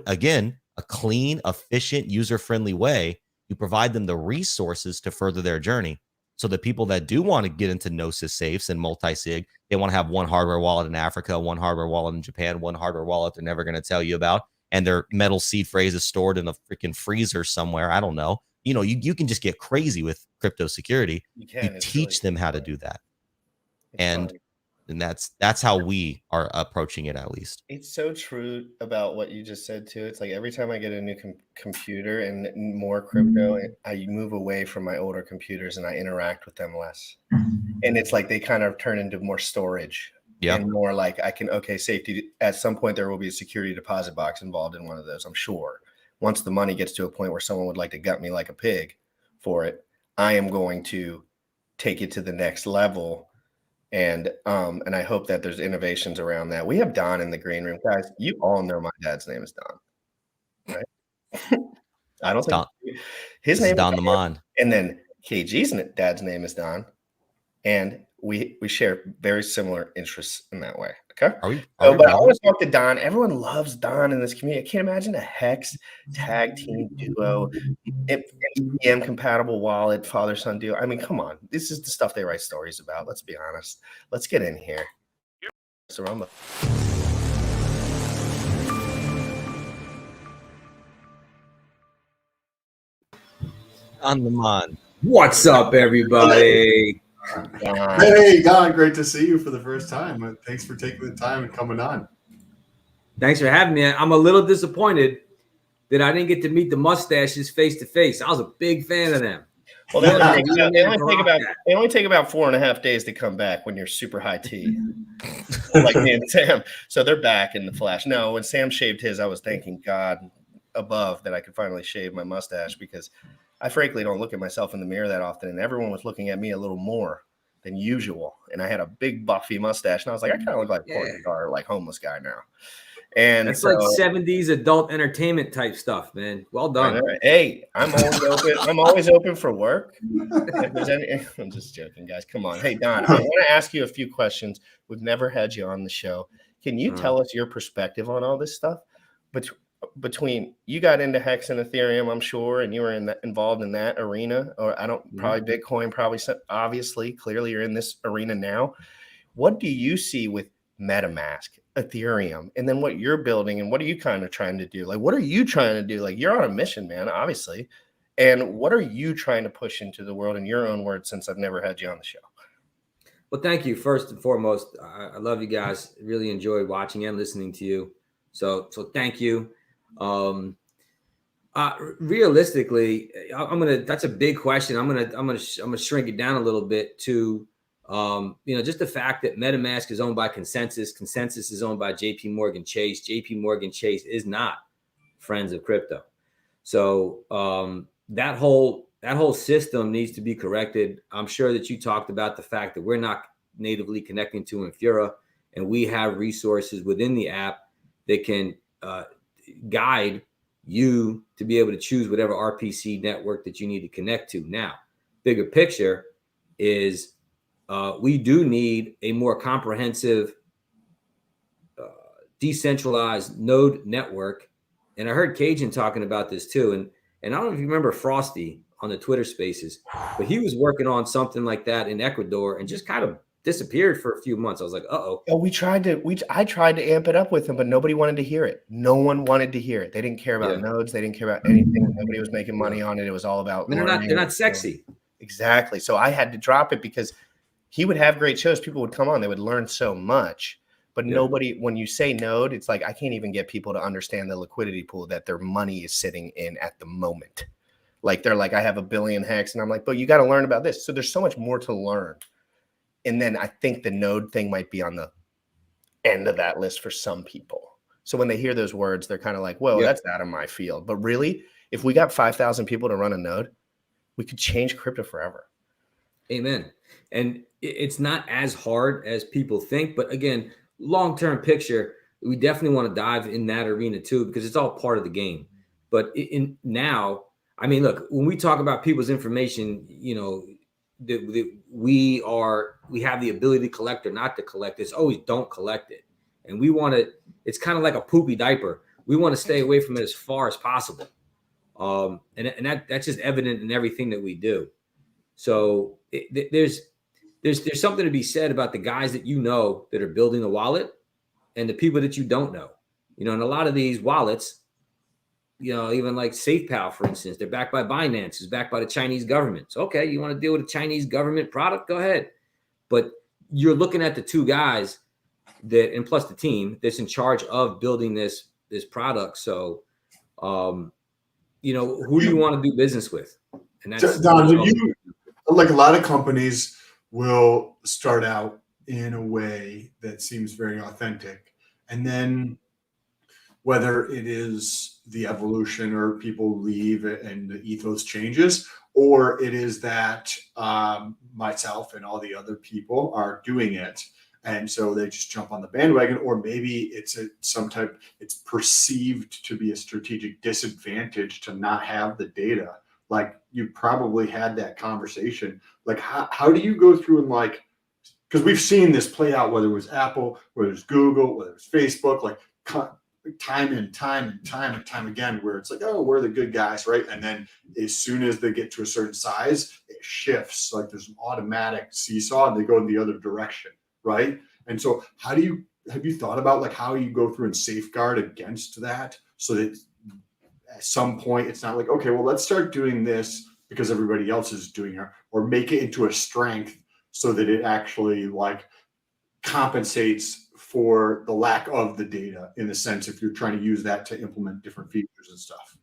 again, a clean, efficient, user-friendly way, you provide them the resources to further their journey. So the people that do want to get into Gnosis safes and multi-sig, they want to have one hardware wallet in Africa, one hardware wallet in Japan, one hardware wallet they're never going to tell you about, and their metal seed phrase is stored in a freaking freezer somewhere. I don't know. You can just get crazy with crypto security. You teach them how to do that. And that's how we are approaching it, at least. It's so true about what you just said too. It's like every time I get a new computer and more crypto, I move away from my older computers and I interact with them less. And it's like they kind of turn into more storage. Yeah. And more like safety. At some point there will be a security deposit box involved in one of those, I'm sure. Once the money gets to a point where someone would like to gut me like a pig for it, I am going to take it to the next level. And I hope that there's innovations around that. We have Don in the green room, guys. You all know my dad's name is Don, right? I don't think his name is Don the Mon. And then KG's dad's name is Don, and we share very similar interests in that way. Okay. But I want to talk to Don. Everyone loves Don in this community. I can't imagine a Hex tag team duo, EVM compatible wallet, father-son duo. I mean, come on. This is the stuff they write stories about. Let's be honest. Let's get in here. On the Mon. What's up, everybody? Hey, Don, great to see you for the first time. Thanks for taking the time and coming on. Thanks for having me. I'm a little disappointed that I didn't get to meet the mustaches face to face. I was a big fan of them. Well, they only take about 4.5 days to come back when you're super high T, like me and Sam. So they're back in the flash. No, when Sam shaved his, I was thanking God above that I could finally shave my mustache, because I frankly don't look at myself in the mirror that often, and everyone was looking at me a little more than usual. And I had a big buffy mustache, and I was like, I kind of look like porn star, like homeless guy now. And it's like 70s adult entertainment type stuff, man. Well done. Hey, I'm always open. I'm always open for work. If there's any, I'm just joking, guys. Come on. Hey, Don, I want to ask you a few questions. We've never had you on the show. Can you tell us your perspective on all this stuff? Between you got into Hex and Ethereum, I'm sure, and you were involved in that arena, or probably Bitcoin, obviously, clearly you're in this arena now. What do you see with MetaMask, Ethereum, and then what you're building, and what are you kind of trying to do? Like, what are you trying to do? Like, you're on a mission, man, obviously. And what are you trying to push into the world in your own words, since I've never had you on the show? Well, thank you. First and foremost, I love you guys. Really enjoy watching and listening to you. So thank you. Realistically, that's a big question. I'm gonna shrink it down a little bit to, just the fact that MetaMask is owned by Consensus. Consensus is owned by JP Morgan Chase. JP Morgan Chase is not friends of crypto. So that whole system needs to be corrected. I'm sure that you talked about the fact that we're not natively connecting to Infura, and we have resources within the app that can guide you to be able to choose whatever RPC network that you need to connect to. Now, bigger picture is we do need a more comprehensive decentralized node network. And I heard Cajun talking about this too. And I don't know if you remember Frosty on the Twitter Spaces, but he was working on something like that in Ecuador and just kind of disappeared for a few months. I was like, uh-oh. I tried to amp it up with him, but nobody wanted to hear it. No one wanted to hear it. They didn't care about nodes. They didn't care about anything. Nobody was making money on it. It was all about they're not sexy. Exactly. So I had to drop it because he would have great shows. People would come on. They would learn so much. But nobody, when you say node, it's like I can't even get people to understand the liquidity pool that their money is sitting in at the moment. Like they're like, I have 1 billion hex. And I'm like, but you got to learn about this. So there's so much more to learn. And then I think the node thing might be on the end of that list for some people. So when they hear those words, they're kind of like, well, that's out of my field. But really, if we got 5,000 people to run a node, we could change crypto forever. Amen. And it's not as hard as people think. But again, long-term picture, we definitely want to dive in that arena too, because it's all part of the game. But now, I mean, look, when we talk about people's information, that we have the ability to collect or not to collect. It's always don't collect it. And we want to, it's kind of like a poopy diaper. We want to stay away from it as far as possible. And that's just evident in everything that we do. So there's something to be said about the guys that that are building the wallet and the people that you don't know. And a lot of these wallets, even like SafePal, for instance, they're backed by Binance, is backed by the Chinese government. So, okay, you want to deal with a Chinese government product? Go ahead. But you're looking at the two guys and plus the team that's in charge of building this product. So, who do you want to do business with? And that's Don, like a lot of companies will start out in a way that seems very authentic. And then whether it is the evolution or people leave and the ethos changes, or it is that myself and all the other people are doing it. And so they just jump on the bandwagon, or maybe it's it's perceived to be a strategic disadvantage to not have the data. Like you probably had that conversation. Like how do you go through and because we've seen this play out, whether it was Apple, whether it's Google, whether it's Facebook, time and time again, where it's like, oh, we're the good guys, right? And then as soon as they get to a certain size, it shifts. Like there's an automatic seesaw and they go in the other direction, right? And so have you thought about how you go through and safeguard against that, so that at some point it's not like, okay, well, let's start doing this because everybody else is doing it, or make it into a strength so that it actually like compensates for the lack of the data, in the sense if you're trying to use that to implement different features and stuff?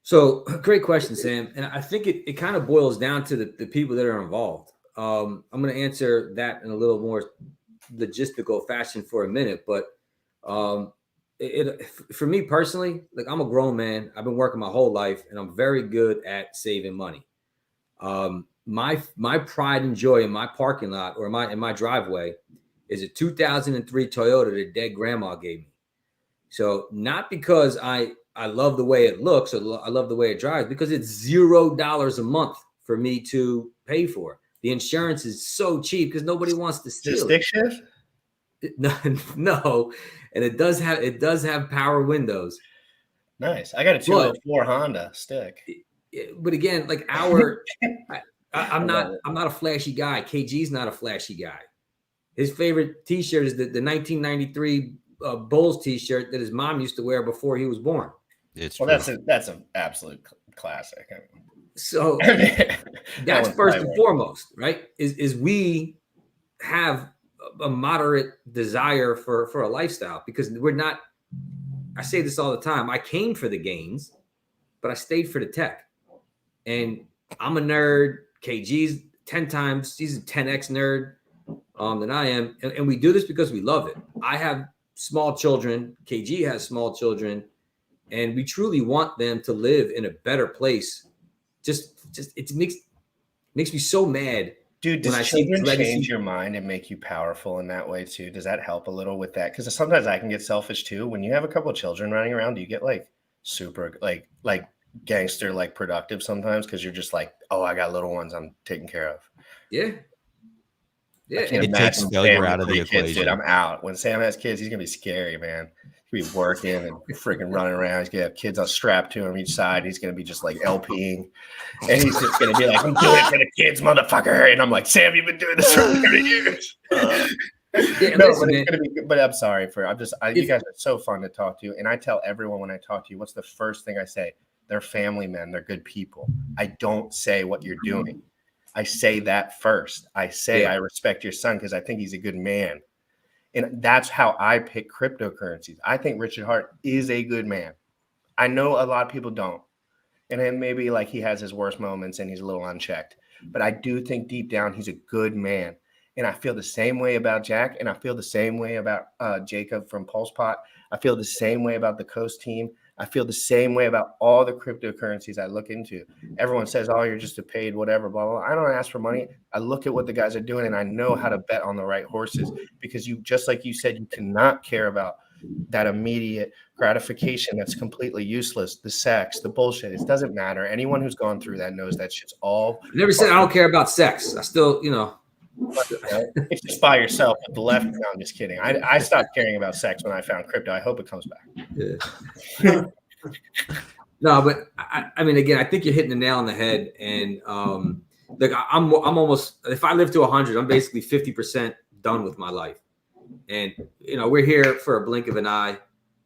So great question, Sam. And I think it kind of boils down to the people that are involved. I'm going to answer that in a little more logistical fashion for a minute, but for me personally, like, I'm a grown man. I've been working my whole life, and I'm very good at saving money. My pride and joy in my parking lot or in my driveway is a 2003 Toyota that dead grandma gave me. So not because I love the way it looks or I love the way it drives, because it's $0 a month for me to pay for. The insurance is so cheap because nobody wants to steal Stick shift? No, and it does have power windows. Nice. I got a 204 Honda stick. But again, like I'm not a flashy guy. KG's not a flashy guy. His favorite T-shirt is the 1993 Bulls T-shirt that his mom used to wear before he was born. It's well, true. that's an absolute classic. I mean, so that's first and foremost, right? Is we have a moderate desire for a lifestyle, because we're not. I say this all the time. I came for the gains, but I stayed for the tech. And I'm a nerd. KG's 10 times. He's a 10x nerd than I am, and we do this because we love it. I have small children. KG has small children, and we truly want them to live in a better place. Just it makes me so mad. Dude, does children change your mind and make you powerful in that way too? Does that help a little with that? Because sometimes I can get selfish too. When you have a couple of children running around, do you get like super like gangster like productive sometimes, because you're just like, oh, I got little ones I'm taking care of? Yeah. It takes failure out of the equation. Dude, I'm out. When Sam has kids, he's gonna be scary, man. He's gonna be working and freaking running around. He's gonna have kids on strapped to him each side. He's gonna be just like LPing, and he's just gonna be like, "I'm doing it for the kids, motherfucker." And I'm like, "Sam, you've been doing this for 30 years." But I'm sorry you guys are so fun to talk to, and I tell everyone when I talk to you, what's the first thing I say? They're family men. They're good people. I don't say what you're doing. I say that first. I say I respect your son because I think he's a good man. And that's how I pick cryptocurrencies. I think Richard Hart is a good man. I know a lot of people don't. And then maybe like he has his worst moments and he's a little unchecked. But I do think deep down he's a good man. And I feel the same way about Jack. And I feel the same way about Jacob from Pulsepot. I feel the same way about the Coast team. I feel the same way about all the cryptocurrencies I look into. Everyone says, oh, you're just a paid whatever, blah, blah, blah. I don't ask for money. I look at what the guys are doing, and I know how to bet on the right horses, because you, just like you said, you cannot care about that immediate gratification that's completely useless, the sex, the bullshit. It doesn't matter. Anyone who's gone through that knows that shit's all. I never said I don't care about sex. I still, It's just by yourself with the left. No, I'm just kidding. I stopped caring about sex when I found crypto. I hope it comes back. Yeah. No, but I mean, again, I think you're hitting the nail on the head. And like I'm almost, if I live to 100, I'm basically 50% done with my life. And we're here for a blink of an eye.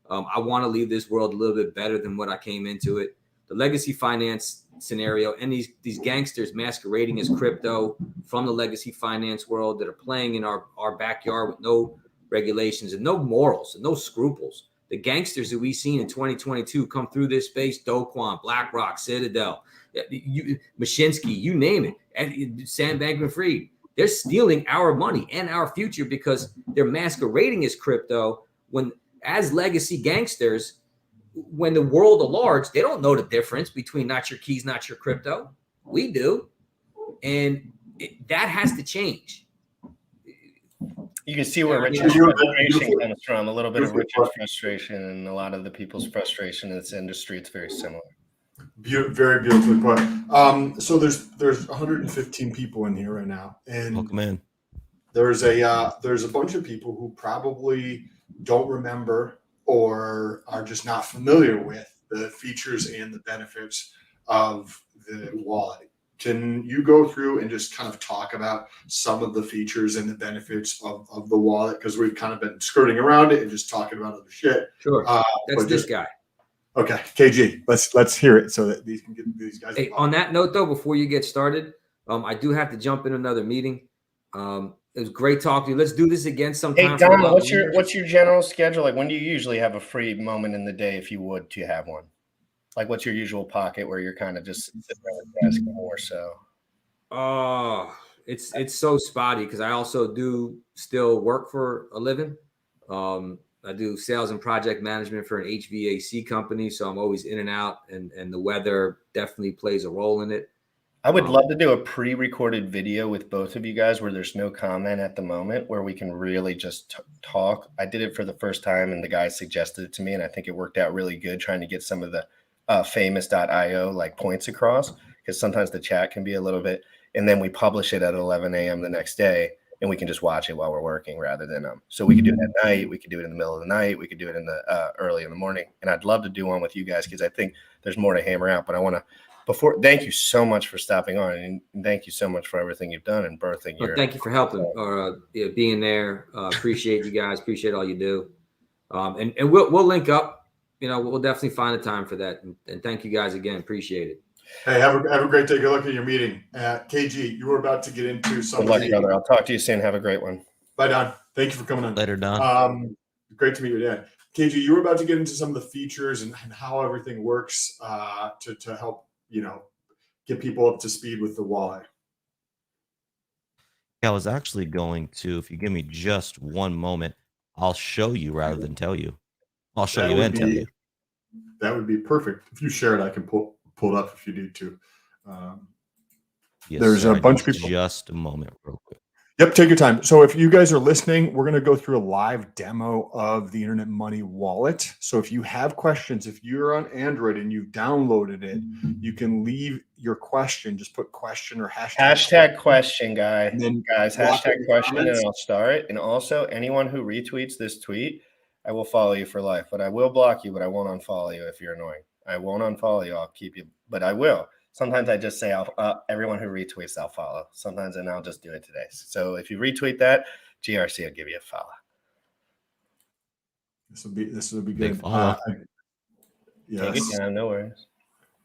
I want to leave this world a little bit better than what I came into it. The legacy finance scenario and these gangsters masquerading as crypto from the legacy finance world that are playing in our backyard with no regulations and no morals and no scruples. The gangsters that we've seen in 2022 come through this space: Doquan, BlackRock, Citadel, Mashinsky, you name it, and Sam Bankman-Fried. They're stealing our money and our future because they're masquerading as crypto when, as legacy gangsters, when the world at large, they don't know the difference between not your keys, not your crypto. We do. And that has to change. You can see where Richard's frustration comes from, a little bit of Richard's frustration and a lot of the people's frustration in this industry. It's very similar. Very beautifully put. So there's 115 people in here right now. And welcome in. There's a bunch of people who probably don't remember or are just not familiar with the features and the benefits of the wallet. Can you go through and just kind of talk about some of the features and the benefits of the wallet? Because we've kind of been skirting around it and just talking about other shit. Sure. That's this guy. Okay, KG, let's hear it so that these can get these guys. Hey, on that note, though, before you get started, I do have to jump in another meeting. It was great talking to you. Let's do this again sometime. Hey Don, what's your general schedule? Like, when do you usually have a free moment in the day, if you would to have one? Like, what's your usual pocket where you're kind of just sitting at the desk more so? It's so spotty because I also do still work for a living. I do sales and project management for an HVAC company, so I'm always in and out, and the weather definitely plays a role in it. I would love to do a pre-recorded video with both of you guys where there's no comment at the moment, where we can really just talk. I did it for the first time, and the guy suggested it to me, and I think it worked out really good, trying to get some of the famous.io like points across, because sometimes the chat can be a little bit, and then we publish it at 11 a.m. the next day, and we can just watch it while we're working rather than so we could do it at night, we could do it in the middle of the night, we could do it in the early in the morning. And I'd love to do one with you guys because I think there's more to hammer out. But I want to thank you so much for stopping on, and thank you so much for everything you've done and birthing your. Thank you for helping or being there. Appreciate you guys. Appreciate all you do. And we'll link up. You know, we'll definitely find a time for that. And thank you guys again. Appreciate it. Hey, have a great day. Good luck in your meeting. KG, you were about to get into something. Good luck, brother. I'll talk to you soon. Have a great one. Bye, Don. Thank you for coming on. Later, Don. Great to meet you, Dan. KG, you were about to get into some of the features and how everything works to help, get people up to speed with the wallet. I was actually going to, if you give me just one moment, I'll show you rather than tell you. I'll show you and tell you. That would be perfect. If you share it, I can pull it up if you need to. Yes, there's sir, a bunch of people. Just a moment, real quick. Yep, take your time. So if you guys are listening, we're going to go through a live demo of the Internet Money Wallet. So if you have questions, if you're on Android and you've downloaded it, you can leave your question. Just put question or hashtag question, guys. Hashtag question, comments. and I'll start. And also, anyone who retweets this tweet, I will follow you for life. But I will block you, but I won't unfollow you if you're annoying. I won't unfollow you. I'll keep you, but I will. Sometimes I just say, everyone who retweets, I'll follow. Sometimes, and I'll just do it today. So if you retweet that, GRC will give you a follow. This will be Big good. follow. Take your time, no worries.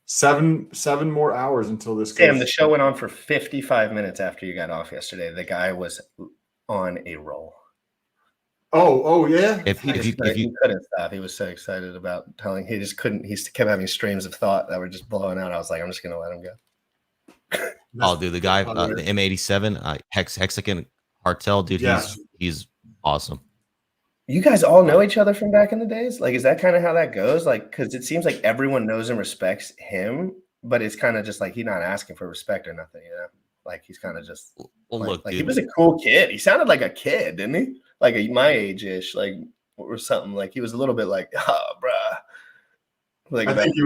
7 more hours until this Sam, goes. the show went on for 55 minutes after you got off yesterday. The guy was on a roll. Oh yeah. If you couldn't stop, he was so excited about telling. He just couldn't. He kept having streams of thought that were just blowing out. I was like, I'm just gonna let him go. Oh, dude, the guy, the M87, Hexagon Cartel, dude, he's awesome. You guys all know each other from back in the days? Like, is that kind of how that goes? Like, because it seems like everyone knows and respects him, but it's kind of just like he's not asking for respect or nothing, Like, he's kind of just look, like dude, he was a cool kid. He sounded like a kid, didn't he? Like my age-ish, like, or something. Like, he was a little bit like, oh, bruh. Like, I think he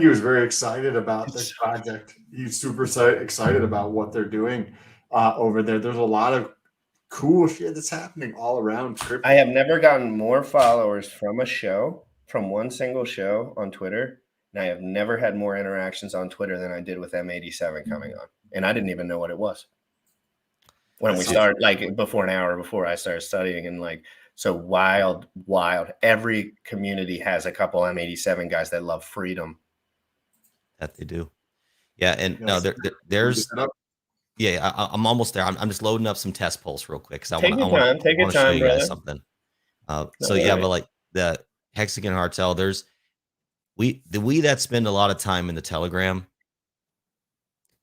was very excited about this project. He's super excited about what they're doing over there. There's a lot of cool shit that's happening all around crypto. I have never gotten more followers from one single show on Twitter, and I have never had more interactions on Twitter than I did with M87 coming on. And I didn't even know what it was when we started, like before an hour before I started studying, and like, so wild. Every community has a couple M87 guys that love freedom. That they do. Yeah. And no, there's, yeah, I'm almost there. I'm just loading up some test polls real quick. Cause I want to show you guys something. But like the Hexagon Cartel, there's we that spend a lot of time in the Telegram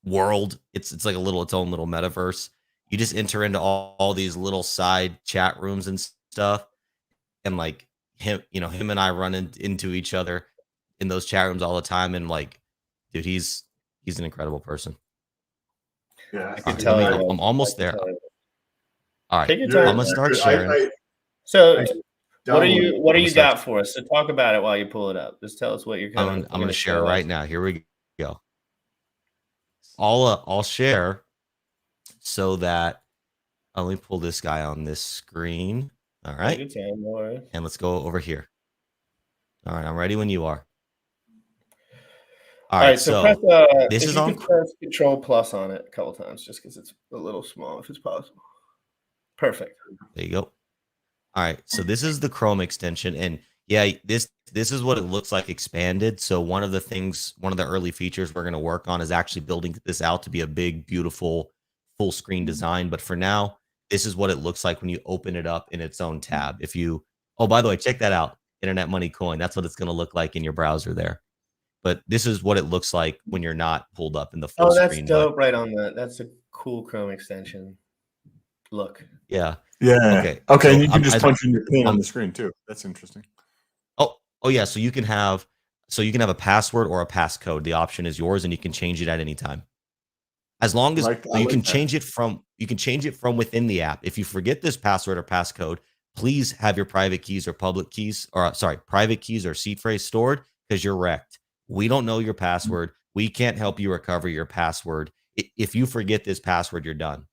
world. It's like its own little metaverse. You just enter into all these little side chat rooms and stuff, and like him and I run into each other in those chat rooms all the time. And like, dude, he's an incredible person. Yeah, I can tell you. I'm almost there. All right, I'm gonna start sharing. So, what do you got for us? So talk about it while you pull it up. Just tell us what you're. I'm gonna share right now. Here we go. I'll share so that let me pull this guy on this screen. All right, and let's go over here. All right, I'm ready when you are. All right, so press, this is on. Press Control Plus on it a couple times, just because it's a little small, if it's possible. Perfect. There you go. All right, so this is the Chrome extension, and yeah, this this is what it looks like expanded. So one of the early features we're going to work on is actually building this out to be a big, beautiful, full screen design. But for now, this is what it looks like when you open it up in its own tab. If you, oh, by the way, check that out. Internet Money Coin. That's what it's going to look like in your browser there. But this is what it looks like when you're not pulled up in the full Oh, that's screen. dope! Right on the. That's a cool Chrome extension. Look. Yeah. Yeah. Okay. Okay. So And you can just punch in your pin on I'm- the screen too. That's interesting. Oh yeah. So you can have a password or a passcode. The option is yours, and you can change it at any time. As long as you can change it from within the app. If you forget this password or passcode, please have your private keys or private keys or seed phrase stored, because you're wrecked. We don't know your password. We can't help you recover your password. If you forget this password, you're done.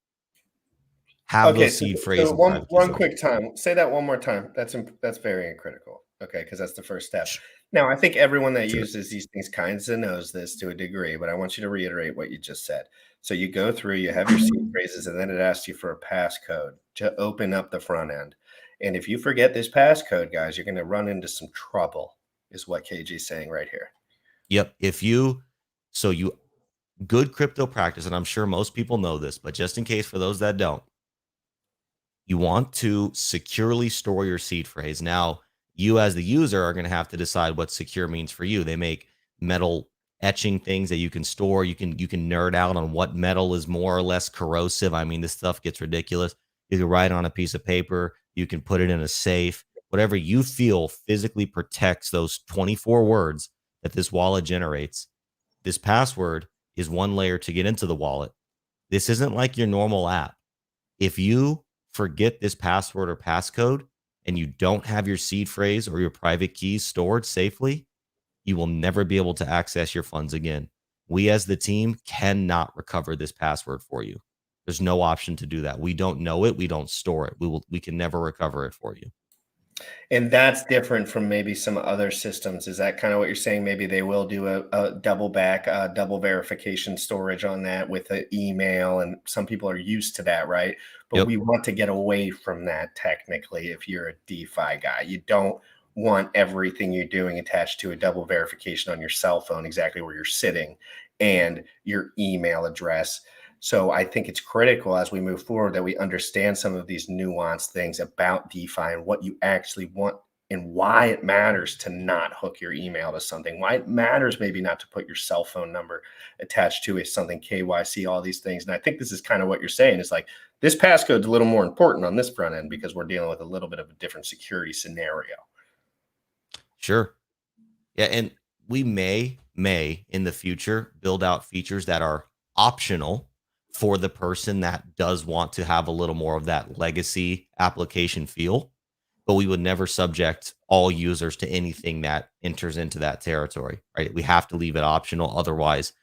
Have those seed phrases. So one quick time. Say that one more time. That's very critical. Okay, because that's the first step. Now, I think everyone that uses these things kind of knows this to a degree, but I want you to reiterate what you just said. So you go through, you have your seed phrases, and then it asks you for a passcode to open up the front end. And if you forget this passcode, guys, you're going to run into some trouble, is what KG is saying right here. Yep. Good crypto practice, and I'm sure most people know this, but just in case for those that don't, you want to securely store your seed phrase. Now, you as the user are going to have to decide what secure means for you. They make metal etching things that you can store. You can nerd out on what metal is more or less corrosive. I mean, this stuff gets ridiculous. You can write on a piece of paper. You can put it in a safe. Whatever you feel physically protects those 24 words that this wallet generates. This password is one layer to get into the wallet. This isn't like your normal app. If you forget this password or passcode and you don't have your seed phrase or your private keys stored safely, you will never be able to access your funds again. We as the team cannot recover this password for you. There's no option to do that. We don't know it. We don't store it. We can never recover it for you. And that's different from maybe some other systems. Is that kind of what you're saying? Maybe they will do a double verification storage on that with an email, and some people are used to that, right? But we want to get away from that technically if you're a DeFi guy. You don't want everything you're doing attached to a double verification on your cell phone, exactly where you're sitting, and your email address. So I think it's critical as we move forward that we understand some of these nuanced things about DeFi and what you actually want and why it matters to not hook your email to something, why it matters maybe not to put your cell phone number attached to something, KYC, all these things. And I think this is kind of what you're saying is like, this passcode's a little more important on this front end because we're dealing with a little bit of a different security scenario. Sure. Yeah. And we may in the future build out features that are optional for the person that does want to have a little more of that legacy application feel, but we would never subject all users to anything that enters into that territory, right? We have to leave it optional. Otherwise,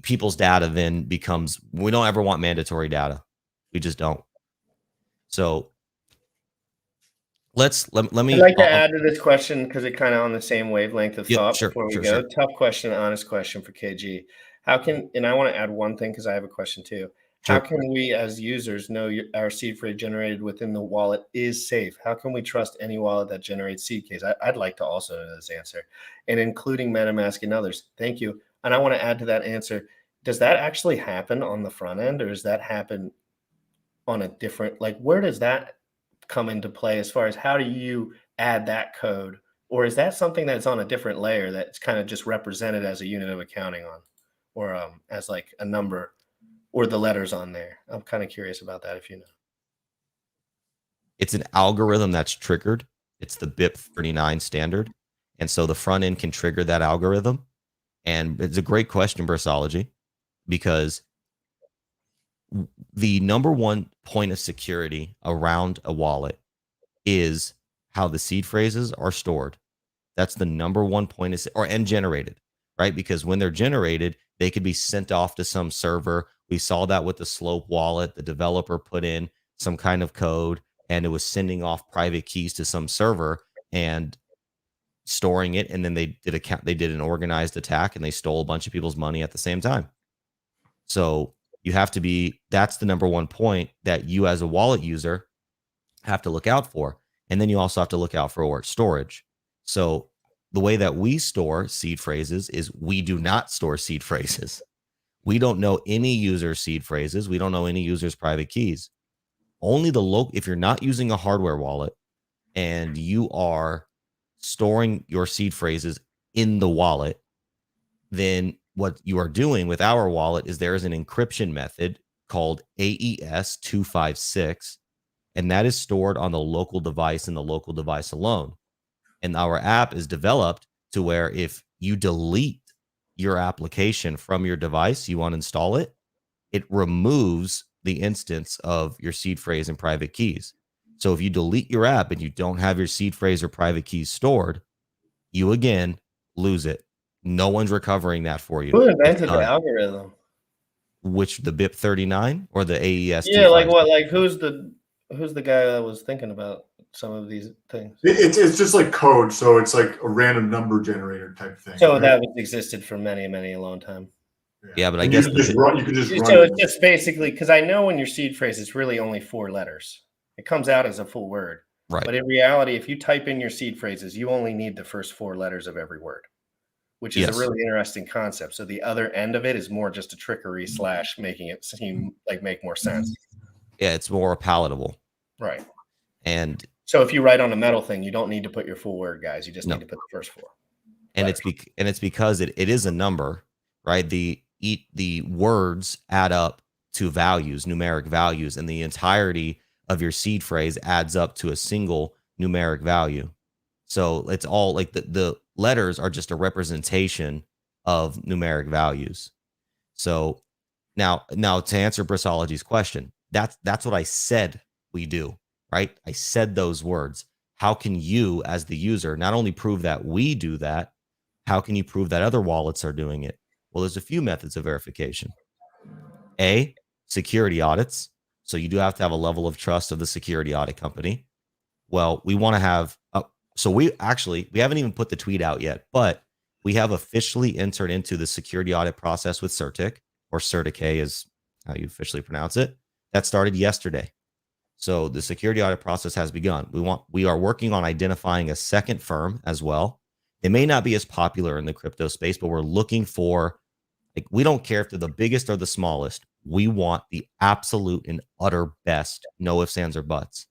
people's data then becomes, we don't ever want mandatory data. We just don't. So let me. I'd like to add to this question because it kind of on the same wavelength of thought before we go. Sure. Tough question, honest question for KG. How can, and I want to add one thing because I have a question too. How can we as users know our seed phrase generated within the wallet is safe? How can we trust any wallet that generates seed keys? I'd like to also know this answer, and including MetaMask and others. Thank you. And I want to add to that answer. Does that actually happen on the front end, or does that happen on a different, like where does that come into play as far as how do you add that code? Or is that something that's on a different layer that's kind of just represented as a unit of accounting on, or as like a number or the letters on there? I'm kind of curious about that if you know. It's an algorithm that's triggered. It's the BIP39 standard. And so the front end can trigger that algorithm. And it's a great question, Versology, because the number one point of security around a wallet is how the seed phrases are stored. That's the number one point and generated, right? Because when they're generated, they could be sent off to some server. We saw that with the Slope wallet. The developer put in some kind of code and it was sending off private keys to some server and storing it. And then they did an organized attack and they stole a bunch of people's money at the same time. So you have to be, that's the number one point that you as a wallet user have to look out for. And then you also have to look out for storage. So the way that we store seed phrases is we do not store seed phrases. We don't know any user seed phrases. We don't know any user's private keys. Only the local, if you're not using a hardware wallet and you are storing your seed phrases in the wallet, then what you are doing with our wallet is there is an encryption method called AES 256, and that is stored on the local device and the local device alone. And our app is developed to where if you delete your application from your device, you uninstall it, it removes the instance of your seed phrase and private keys. So if you delete your app and you don't have your seed phrase or private keys stored, you again lose it. No one's recovering that for you. Who invented the algorithm? Which, the BIP39 or the AES? Yeah, like what? Like who's the guy that was thinking about some of these things? It's just like code, so it's like a random number generator type thing. So right? that existed for a long time. Yeah, but I And guess you could just run. So it's just basically, because I know when your seed phrase is really only 4 letters, it comes out as a full word. Right. But in reality, if you type in your seed phrases, you only need the first 4 letters of every word, which is a really interesting concept. So the other end of it is more just a trickery / making it seem like make more sense. Yeah, it's more palatable. Right. And so if you write on a metal thing, you don't need to put your full word, guys. You just need to put the first 4. And it's because it is a number, right? The words add up to values, numeric values, and the entirety of your seed phrase adds up to a single numeric value. So it's all like the letters are just a representation of numeric values. So now to answer Bristology's question, that's what I said we do, right? I said those words. How can you, as the user, not only prove that we do that, how can you prove that other wallets are doing it? Well, there's a few methods of verification. A, security audits. So you do have to have a level of trust of the security audit company. Well, we want to have, so we haven't even put the tweet out yet, but we have officially entered into the security audit process with Certic, or Certic is how you officially pronounce it. That started yesterday. So the security audit process has begun. We are working on identifying a second firm as well. It may not be as popular in the crypto space, but we're looking for, like, we don't care if they're the biggest or the smallest. We want the absolute and utter best. No ifs, ands, or buts.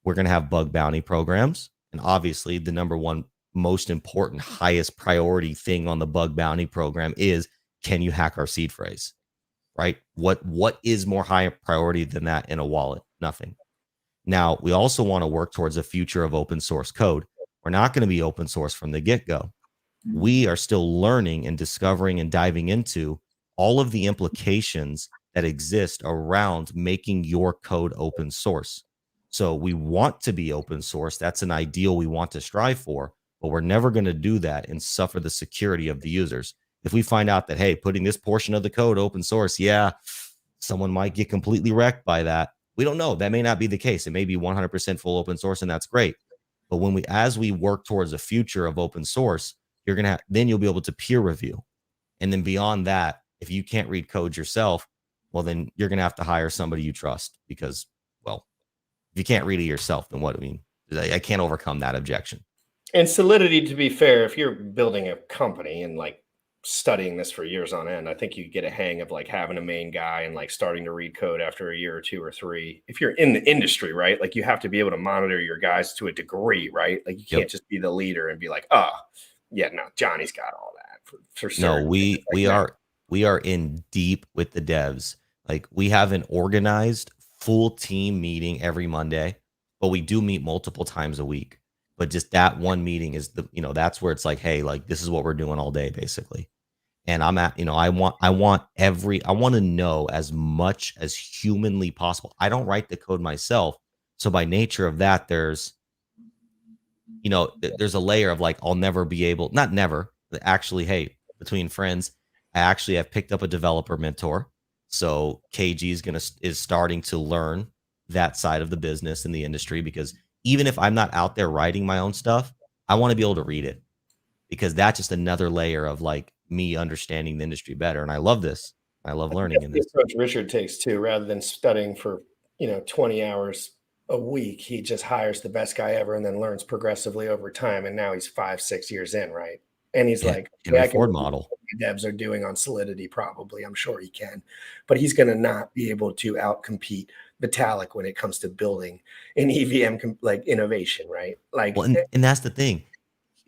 We're going to have bug bounty programs. And obviously the number one most important, highest priority thing on the bug bounty program is, can you hack our seed phrase, right? What is more high priority than that in a wallet? Nothing. Now, we also want to work towards a future of open source code. We're not going to be open source from the get-go. We are still learning and discovering and diving into all of the implications that exist around making your code open source. So we want to be open source. That's an ideal we want to strive for, but we're never going to do that and suffer the security of the users. If we find out that, hey, putting this portion of the code open source, yeah, someone might get completely wrecked by that. We don't know. That may not be the case. It may be 100% full open source, and that's great. But as we work towards a future of open source, then you'll be able to peer review. And then beyond that, if you can't read code yourself, well, then you're going to have to hire somebody you trust, because, well, if you can't read it yourself, then what? I mean, I can't overcome that objection. And Solidity, to be fair, if you're building a company and like studying this for years on end, I think you get a hang of like having a main guy and like starting to read code after a year or 2 or 3. If you're in the industry, right? Like you have to be able to monitor your guys to a degree, right? Like you can't just be the leader and be like, oh, yeah, no, Johnny's got all that for certain. No, we are in deep with the devs. Like, we have an organized full team meeting every Monday, but we do meet multiple times a week. But just that one meeting is that's where it's like, hey, like, this is what we're doing all day, basically. And I want to know as much as humanly possible. I don't write the code myself. So by nature of that, there's a layer of like, I'll never be able, not never, actually, hey, between friends, I actually have picked up a developer mentor. So KG is starting to learn that side of the business in the industry, because even if I'm not out there writing my own stuff, I want to be able to read it, because that's just another layer of like me understanding the industry better. And I love this. I love learning in this. The approach Richard takes too, rather than studying for 20 hours a week, he just hires the best guy ever and then learns progressively over time. And now he's 5, 6 years in, right? And he's like, Henry yeah, I can Ford do model. what the devs are doing on Solidity, probably. I'm sure he can, but he's going to not be able to outcompete Vitalik when it comes to building an EVM like innovation, right? Like, Well, and that's the thing.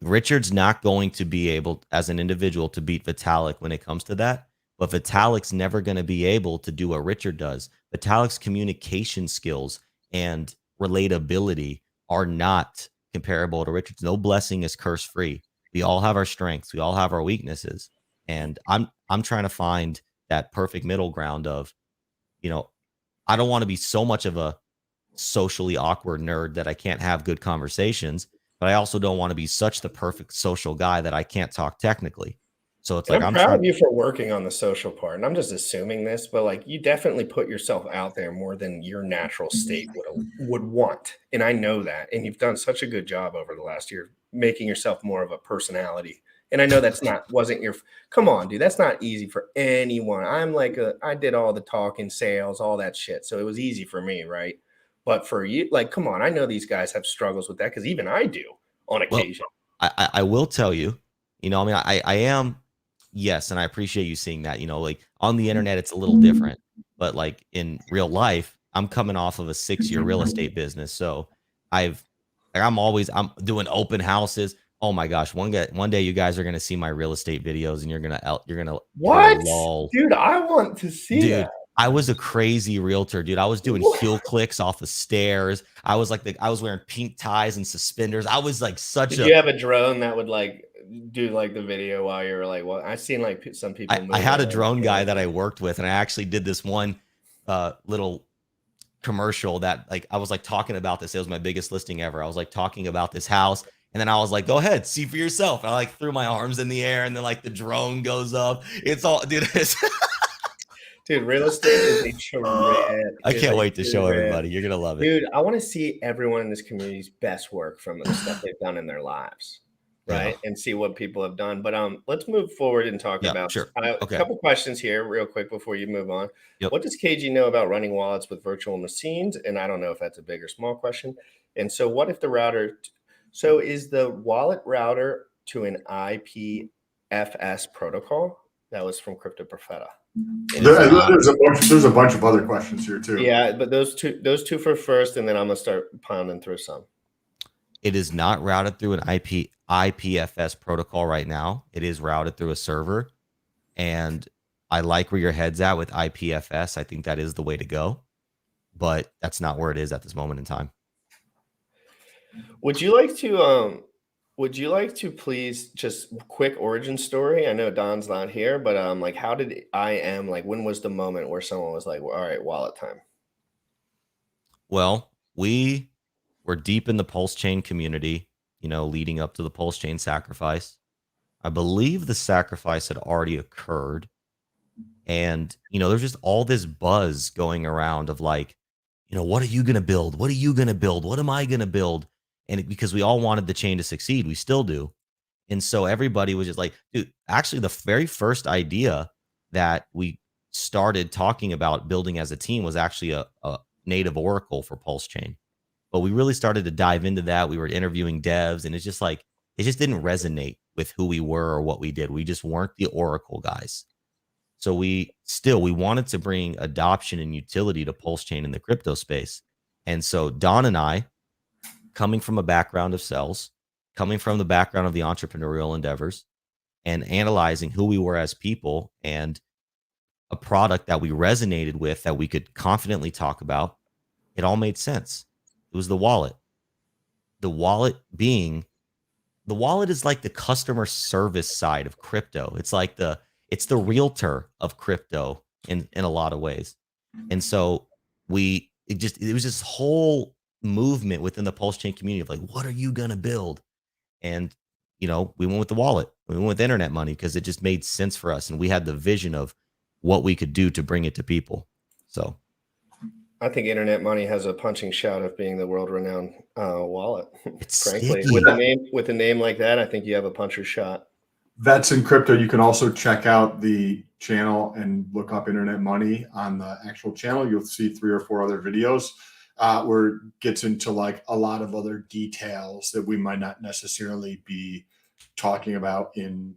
Richard's not going to be able, as an individual, to beat Vitalik when it comes to that. But Vitalik's never going to be able to do what Richard does. Vitalik's communication skills and relatability are not comparable to Richard's. No blessing is curse free. We all have our strengths. We all have our weaknesses. And I'm trying to find that perfect middle ground of, you know, I don't want to be so much of a socially awkward nerd that I can't have good conversations, but I also don't want to be such the perfect social guy that I can't talk technically. So it's like I'm proud of you for working on the social part, and I'm just assuming this, but like you definitely put yourself out there more than your natural state would want, and I know that. And you've done such a good job over the last year making yourself more of a personality. And I know that's wasn't your. Come on, dude, that's not easy for anyone. I did all the talking, sales, all that shit, so it was easy for me, right? But for you, like, come on, I know these guys have struggles with that because even I do on occasion. Well, I will tell you, I mean, I am. Yes, and I appreciate you seeing that. Like on the internet, it's a little different, but like in real life, I'm coming off of a 6-year real estate business, so I'm doing open houses. Oh my gosh, one day you guys are gonna see my real estate videos, and you're gonna what, lol. Dude? I want to see that. I was a crazy realtor, dude. I was doing heel clicks off the stairs. I was wearing pink ties and suspenders. I was like Did you have a drone that would like do like the video while you're like, well, I've seen like some people. I had a drone guy that I worked with, and I actually did this one little commercial that like I was like talking about this. It was my biggest listing ever. I was like talking about this house, and then I was like, go ahead, see for yourself. And I like threw my arms in the air, and then like the drone goes up. It's all, dude. Dude, real estate is a trip. I can't wait to show everybody. You're gonna love it, dude. I want to see everyone in this community's best work from the stuff they've done in their lives, right? Yeah. And see what people have done. But let's move forward and talk about a couple questions here, real quick, before you move on. Yep. What does KG know about running wallets with virtual machines? And I don't know if that's a big or small question. And so, what if the router? So, is the wallet router to an IPFS protocol? That was from Crypto Profeta. There's a bunch of other questions here too. Yeah, but those two for first, and then I'm gonna start pounding through some. It is not routed through an IPFS protocol right now. It is routed through a server, and I like where your head's at with IPFS. I think that is the way to go, but that's not where it is at this moment in time. Would you like to please just quick origin story? I know Don's not here, but like how did when was the moment where someone was like, all right, wallet time? Well, we were deep in the Pulsechain community, leading up to the Pulsechain sacrifice. I believe the sacrifice had already occurred. And, there's just all this buzz going around of like, what are you going to build? What are you going to build? What am I going to build? And because we all wanted the chain to succeed, we still do. And so everybody was just like, dude, actually the very first idea that we started talking about building as a team was actually a native Oracle for Pulsechain. But we really started to dive into that. We were interviewing devs, and it just didn't resonate with who we were or what we did. We just weren't the Oracle guys. So we wanted to bring adoption and utility to Pulsechain in the crypto space. And so Don and I, coming from a background of sales, coming from the background of the entrepreneurial endeavors, and analyzing who we were as people and a product that we resonated with that we could confidently talk about, it all made sense. It was the wallet. The wallet is like the customer service side of crypto. It's like it's the realtor of crypto in a lot of ways. And so it was this whole movement within the Pulsechain community of like, what are you going to build? And, we went with the wallet. We went with internet money because it just made sense for us. And we had the vision of what we could do to bring it to people. So I think internet money has a punching shot of being the world-renowned wallet. Frankly, sticky. with a name like that, I think you have a puncher's shot. Vets in Crypto, you can also check out the channel and look up internet money on the actual channel. You'll see 3 or 4 other videos. where it gets into like a lot of other details that we might not necessarily be talking about in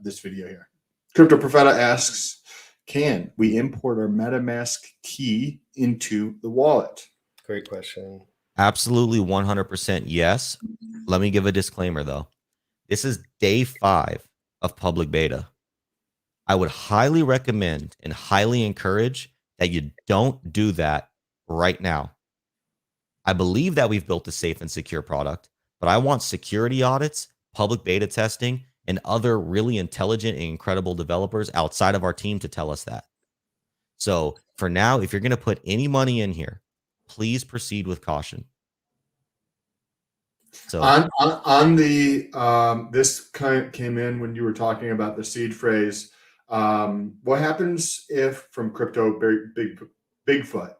this video here. Crypto Profeta asks, can we import our MetaMask key into the wallet? Great question. Absolutely 100% yes. Let me give a disclaimer though. This is day 5 of public beta. I would highly recommend and highly encourage that you don't do that right now. I believe that we've built a safe and secure product, but I want security audits, public beta testing, and other really intelligent and incredible developers outside of our team to tell us that. So for now, if you're going to put any money in here, please proceed with caution. So on the this kind came in when you were talking about the seed phrase. What happens if from Crypto Bigfoot?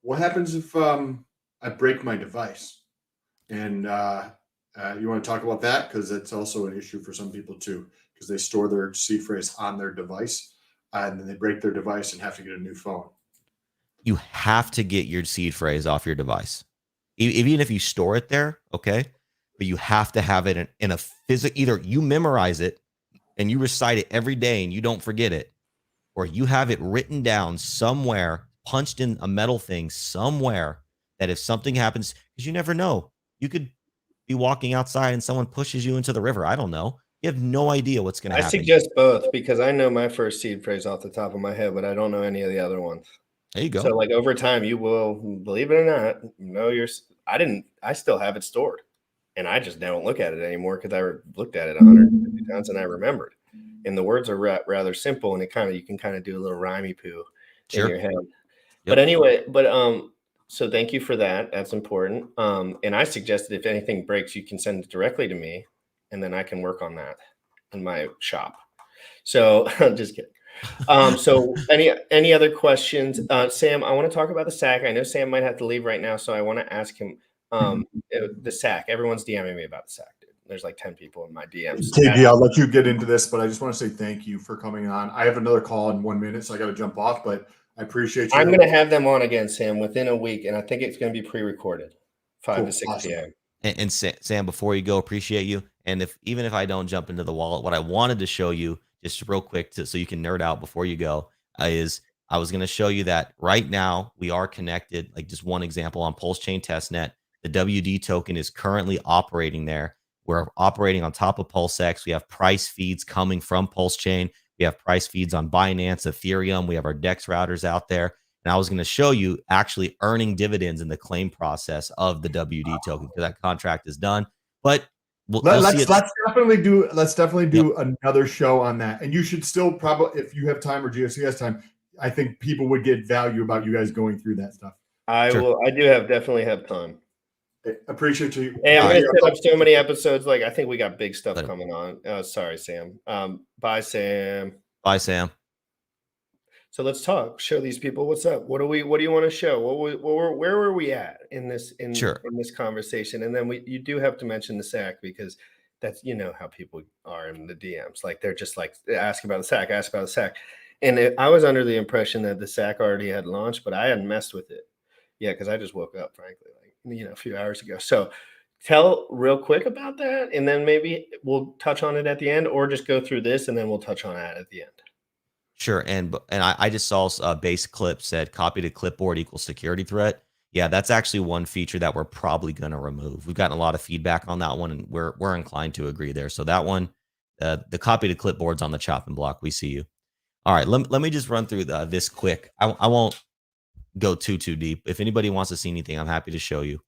What happens if I break my device? And you want to talk about that, because it's also an issue for some people too, because they store their seed phrase on their device and then they break their device and have to get a new phone. You have to get your seed phrase off your device, even if you store it there, okay? But you have to have it in a physical. Either you memorize it and you recite it every day and you don't forget it, or you have it written down somewhere, punched in a metal thing somewhere, that if something happens, because you never know, you could be walking outside and someone pushes you into the river. I don't know. You have no idea what's going to happen. I suggest both, because I know my first seed phrase off the top of my head, but I don't know any of the other ones. There you go. So like over time, you will, believe it or not, know I still have it stored, and I just don't look at it anymore because I looked at it 150 times and I remembered. And the words are rather simple, and you can kind of do a little rhymey poo in your head. Yep. But anyway, so thank you for that. That's important. And I suggested if anything breaks, you can send it directly to me, and then I can work on that in my shop. So I'm just kidding. So any other questions? Sam, I want to talk about the SAC. I know Sam might have to leave right now, so I want to ask him the SAC. Everyone's DMing me about the SAC, dude. There's like 10 people in my DMs. KB, I'll let you get into this, but I just want to say thank you for coming on. I have another call in 1 minute, so I got to jump off, but I appreciate you. I'm going to have them on again, Sam, within a week, and I think it's going to be pre-recorded, 5 to 6 p.m. And Sam, before you go, appreciate you. And even if I don't jump into the wallet, what I wanted to show you just real quick so you can nerd out before you go is I was going to show you that right now we are connected. Like just one example on Pulsechain testnet, the WD token is currently operating there. We're operating on top of PulseX. We have price feeds coming from Pulsechain. We have price feeds on Binance, Ethereum. We have our DEX routers out there. And I was going to show you actually earning dividends in the claim process of the WD token, because that contract is done. But let's definitely do another show on that. And you should still probably, if you have time or GSC has time, I think people would get value about you guys going through that stuff. I do definitely have time. Appreciate you. Hey, I'm going to set up so many episodes. Like, I think we got big stuff coming on. Oh, sorry, Sam. Bye, Sam. Bye, Sam. So let's talk. Show these people what's up. What do you want to show? Where were we at in this this conversation? And then you do have to mention the SAC, because that's how people are in the DMs. Like they're just like ask about the SAC, ask about the SAC. And I was under the impression that the SAC already had launched, but I hadn't messed with it. Yeah, because I just woke up, frankly, like a few hours ago. So tell real quick about that, and then maybe we'll touch on it at the end, or just go through this and then we'll touch on it at the end. Sure. And I just saw a base clip said copy to clipboard equals security threat. Yeah, that's actually one feature that we're probably going to remove. We've gotten a lot of feedback on that one, and we're inclined to agree there. So that one, the copy to clipboard's on the chopping block. We see you. All right, let me just run through this quick. I won't go too deep. If anybody wants to see anything, I'm happy to show you.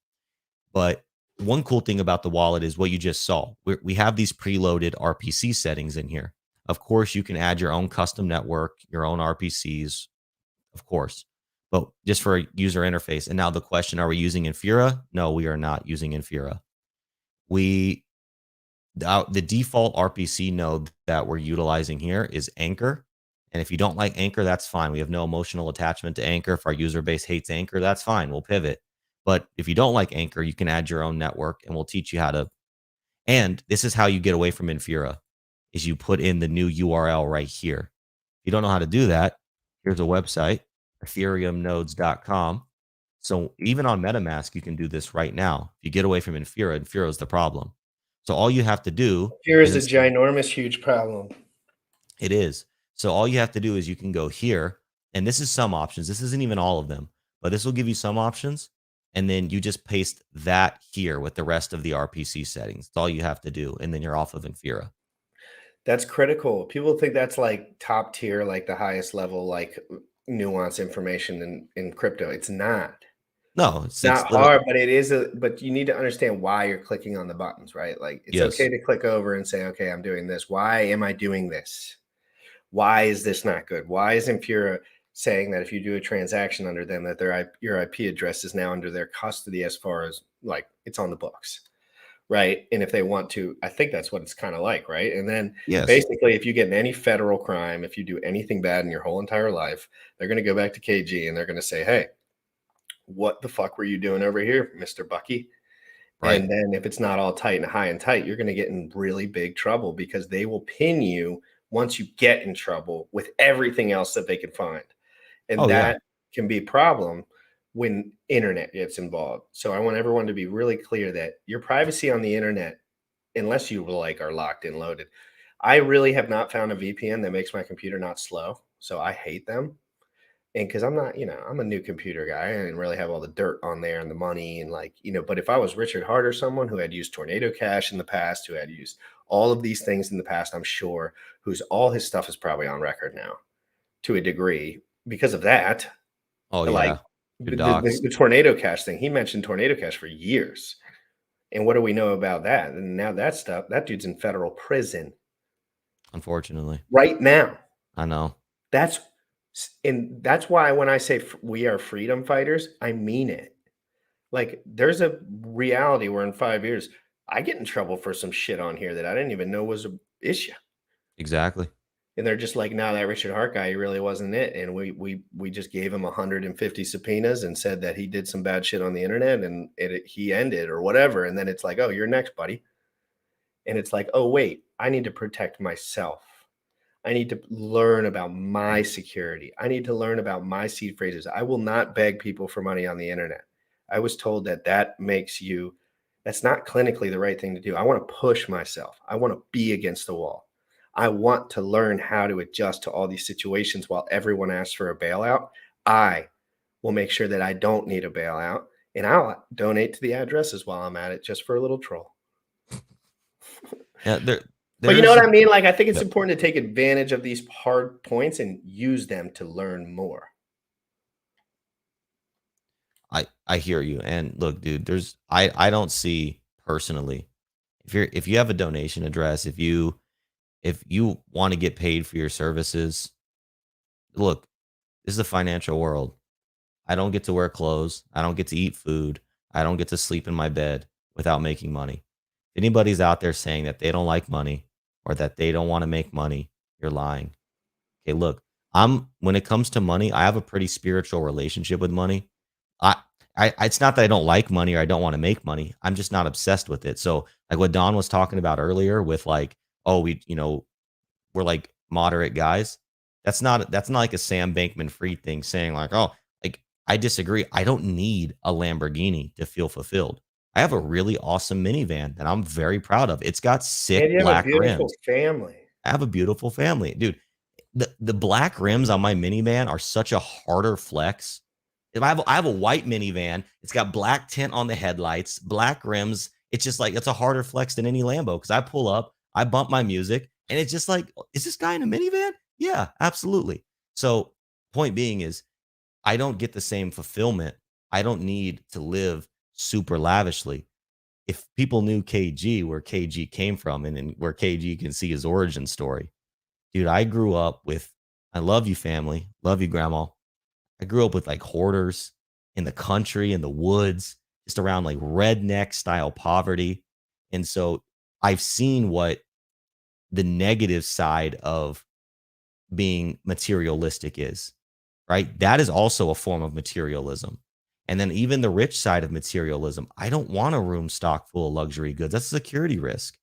But one cool thing about the wallet is what you just saw. We have these preloaded RPC settings in here. Of course, you can add your own custom network, your own RPCs, of course, but just for a user interface. And now the question, are we using Infura? No, we are not using Infura. The default RPC node that we're utilizing here is Anchor. And if you don't like Anchor, that's fine. We have no emotional attachment to Anchor. If our user base hates Anchor, that's fine. We'll pivot. But if you don't like Anchor, you can add your own network, and we'll teach you how to. And this is how you get away from Infura, is you put in the new URL right here. If you don't know how to do that, here's a website, ethereumnodes.com. So even on MetaMask, you can do this right now. If you get away from Infura, Infura is the problem. So all you have to do Here is is a ginormous, huge problem. it is. So all you have to do is you can go here, and this is some options. This isn't even all of them, but this will give you some options. And then you just paste that here with the rest of the RPC settings. That's all you have to do. And then you're off of Infura. That's critical. People think that's like top tier, like the highest level, like nuance information in crypto. It's not. No, it's Not literally- hard, but it is but you need to understand why you're clicking on the buttons, right? Like it's Yes. okay to click over and say, okay, I'm doing this. Why am I doing this? Why is this not good? Why is Infura saying that if you do a transaction under them, that your IP address is now under their custody as far as like it's on the books, right? And if they want to, I think that's what it's kind of like, right? And then Yes. basically, if you get in any federal crime, if you do anything bad in your whole entire life, they're going to go back to KG and they're going to say, hey, what the fuck were you doing over here, Mr. Bucky? Right. And then if it's not all tight and high and tight, you're going to get in really big trouble because they will pin you once you get in trouble with everything else that they can find. And Oh, yeah. that can be a problem when internet gets involved. So I want everyone to be really clear that your privacy on the internet, unless you like are locked and loaded, I really have not found a VPN that makes my computer not slow. So I hate them. And because I'm not, I'm a new computer guy. I didn't really have all the dirt on there and the money and but if I was Richard Hart or someone who had used Tornado Cash in the past, who had used all of these things in the past, I'm sure, all his stuff is probably on record now to a degree because of that. Oh, yeah. Like the Tornado Cash thing, he mentioned Tornado Cash for years. And what do we know about that? And now that dude's in federal prison. Unfortunately. Right now. I know. That's why when I say we are freedom fighters, I mean it. Like there's a reality where in 5 years, I get in trouble for some shit on here that I didn't even know was an issue. Exactly. And they're just like, no, that Richard Hart guy, he really wasn't it. And we just gave him 150 subpoenas and said that he did some bad shit on the internet and he ended or whatever. And then it's like, oh, you're next, buddy. And it's like, oh, wait, I need to protect myself. I need to learn about my security. I need to learn about my seed phrases. I will not beg people for money on the internet. I was told that's not clinically the right thing to do. I want to push myself. I want to be against the wall. I want to learn how to adjust to all these situations while everyone asks for a bailout. I will make sure that I don't need a bailout, and I'll donate to the addresses while I'm at it just for a little troll. Yeah, but you know what I mean? Like, I think it's important to take advantage of these hard points and use them to learn more. I hear you. And look, dude, I don't see personally, if you have a donation address, if you want to get paid for your services, look, this is the financial world. I don't get to wear clothes. I don't get to eat food. I don't get to sleep in my bed without making money. If anybody's out there saying that they don't like money or that they don't want to make money, you're lying. Okay, look, when it comes to money, I have a pretty spiritual relationship with money. It's not that I don't like money or I don't want to make money. I'm just not obsessed with it. So like what Don was talking about earlier with like, oh, we're like moderate guys. That's not like a Sam Bankman-Fried thing saying like, oh, like I disagree. I don't need a Lamborghini to feel fulfilled. I have a really awesome minivan that I'm very proud of. It's got sick black rims. Family. I have a beautiful family, dude. The black rims on my minivan are such a harder flex. If I have a white minivan, it's got black tint on the headlights, black rims. It's just like it's a harder flex than any Lambo because I pull up, I bump my music, and it's just like, is this guy in a minivan? Yeah, absolutely. So point being is I don't get the same fulfillment. I don't need to live super lavishly. If people knew KG, where KG came from and where KG can see his origin story, dude, I grew up with, I love you family, love you grandma. I grew up with like hoarders in the country, in the woods, just around like redneck style poverty. And so I've seen what the negative side of being materialistic is, right? That is also a form of materialism. And then even the rich side of materialism, I don't want a room stocked full of luxury goods. That's a security risk.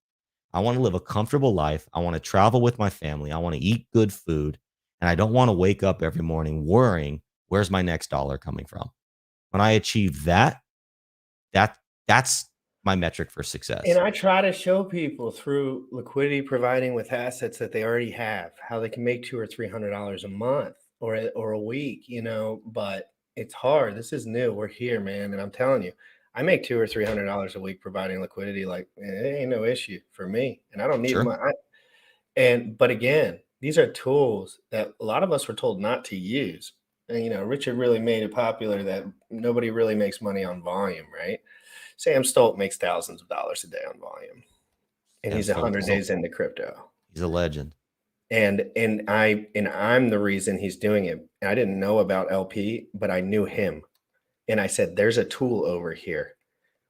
I want to live a comfortable life. I want to travel with my family. I want to eat good food. And I don't want to wake up every morning worrying, where's my next dollar coming from? When I achieve that's my metric for success. And I try to show people through liquidity providing with assets that they already have, how they can make $200 or $300 a month or a week, but it's hard. This is new. We're here, man. And I'm telling you, I make $200 or $300 a week providing liquidity. Like, it ain't no issue for me. And I don't need Sure. but again, these are tools that a lot of us were told not to use. And, Richard really made it popular that nobody really makes money on volume, right? Sam Stolt makes thousands of dollars a day on volume, and Sam he's Stolt 100 is days into crypto. He's a legend. And I'm the reason he's doing it. I didn't know about LP, but I knew him. And I said, there's a tool over here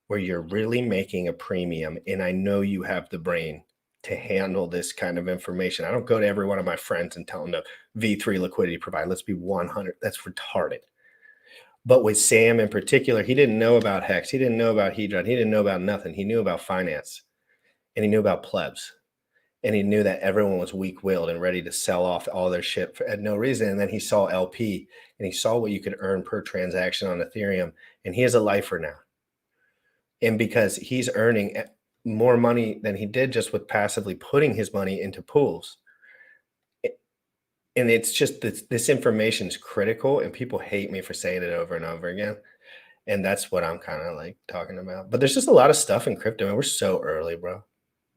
where you're really making a premium. And I know you have the brain to handle this kind of information. I don't go to every one of my friends and tell them to V3 liquidity provide. Let's be 100. That's retarded. But with Sam in particular, he didn't know about Hex. He didn't know about Hedron. He didn't know about nothing. He knew about finance, and he knew about plebs. And he knew that everyone was weak-willed and ready to sell off all their shit at no reason. And then he saw LP, and he saw what you could earn per transaction on Ethereum. And he is a lifer now. And because he's earning more money than he did just with passively putting his money into pools. And it's just this information is critical, and people hate me for saying it over and over again. And that's what I'm kind of like talking about. But there's just a lot of stuff in crypto, and we're so early, bro.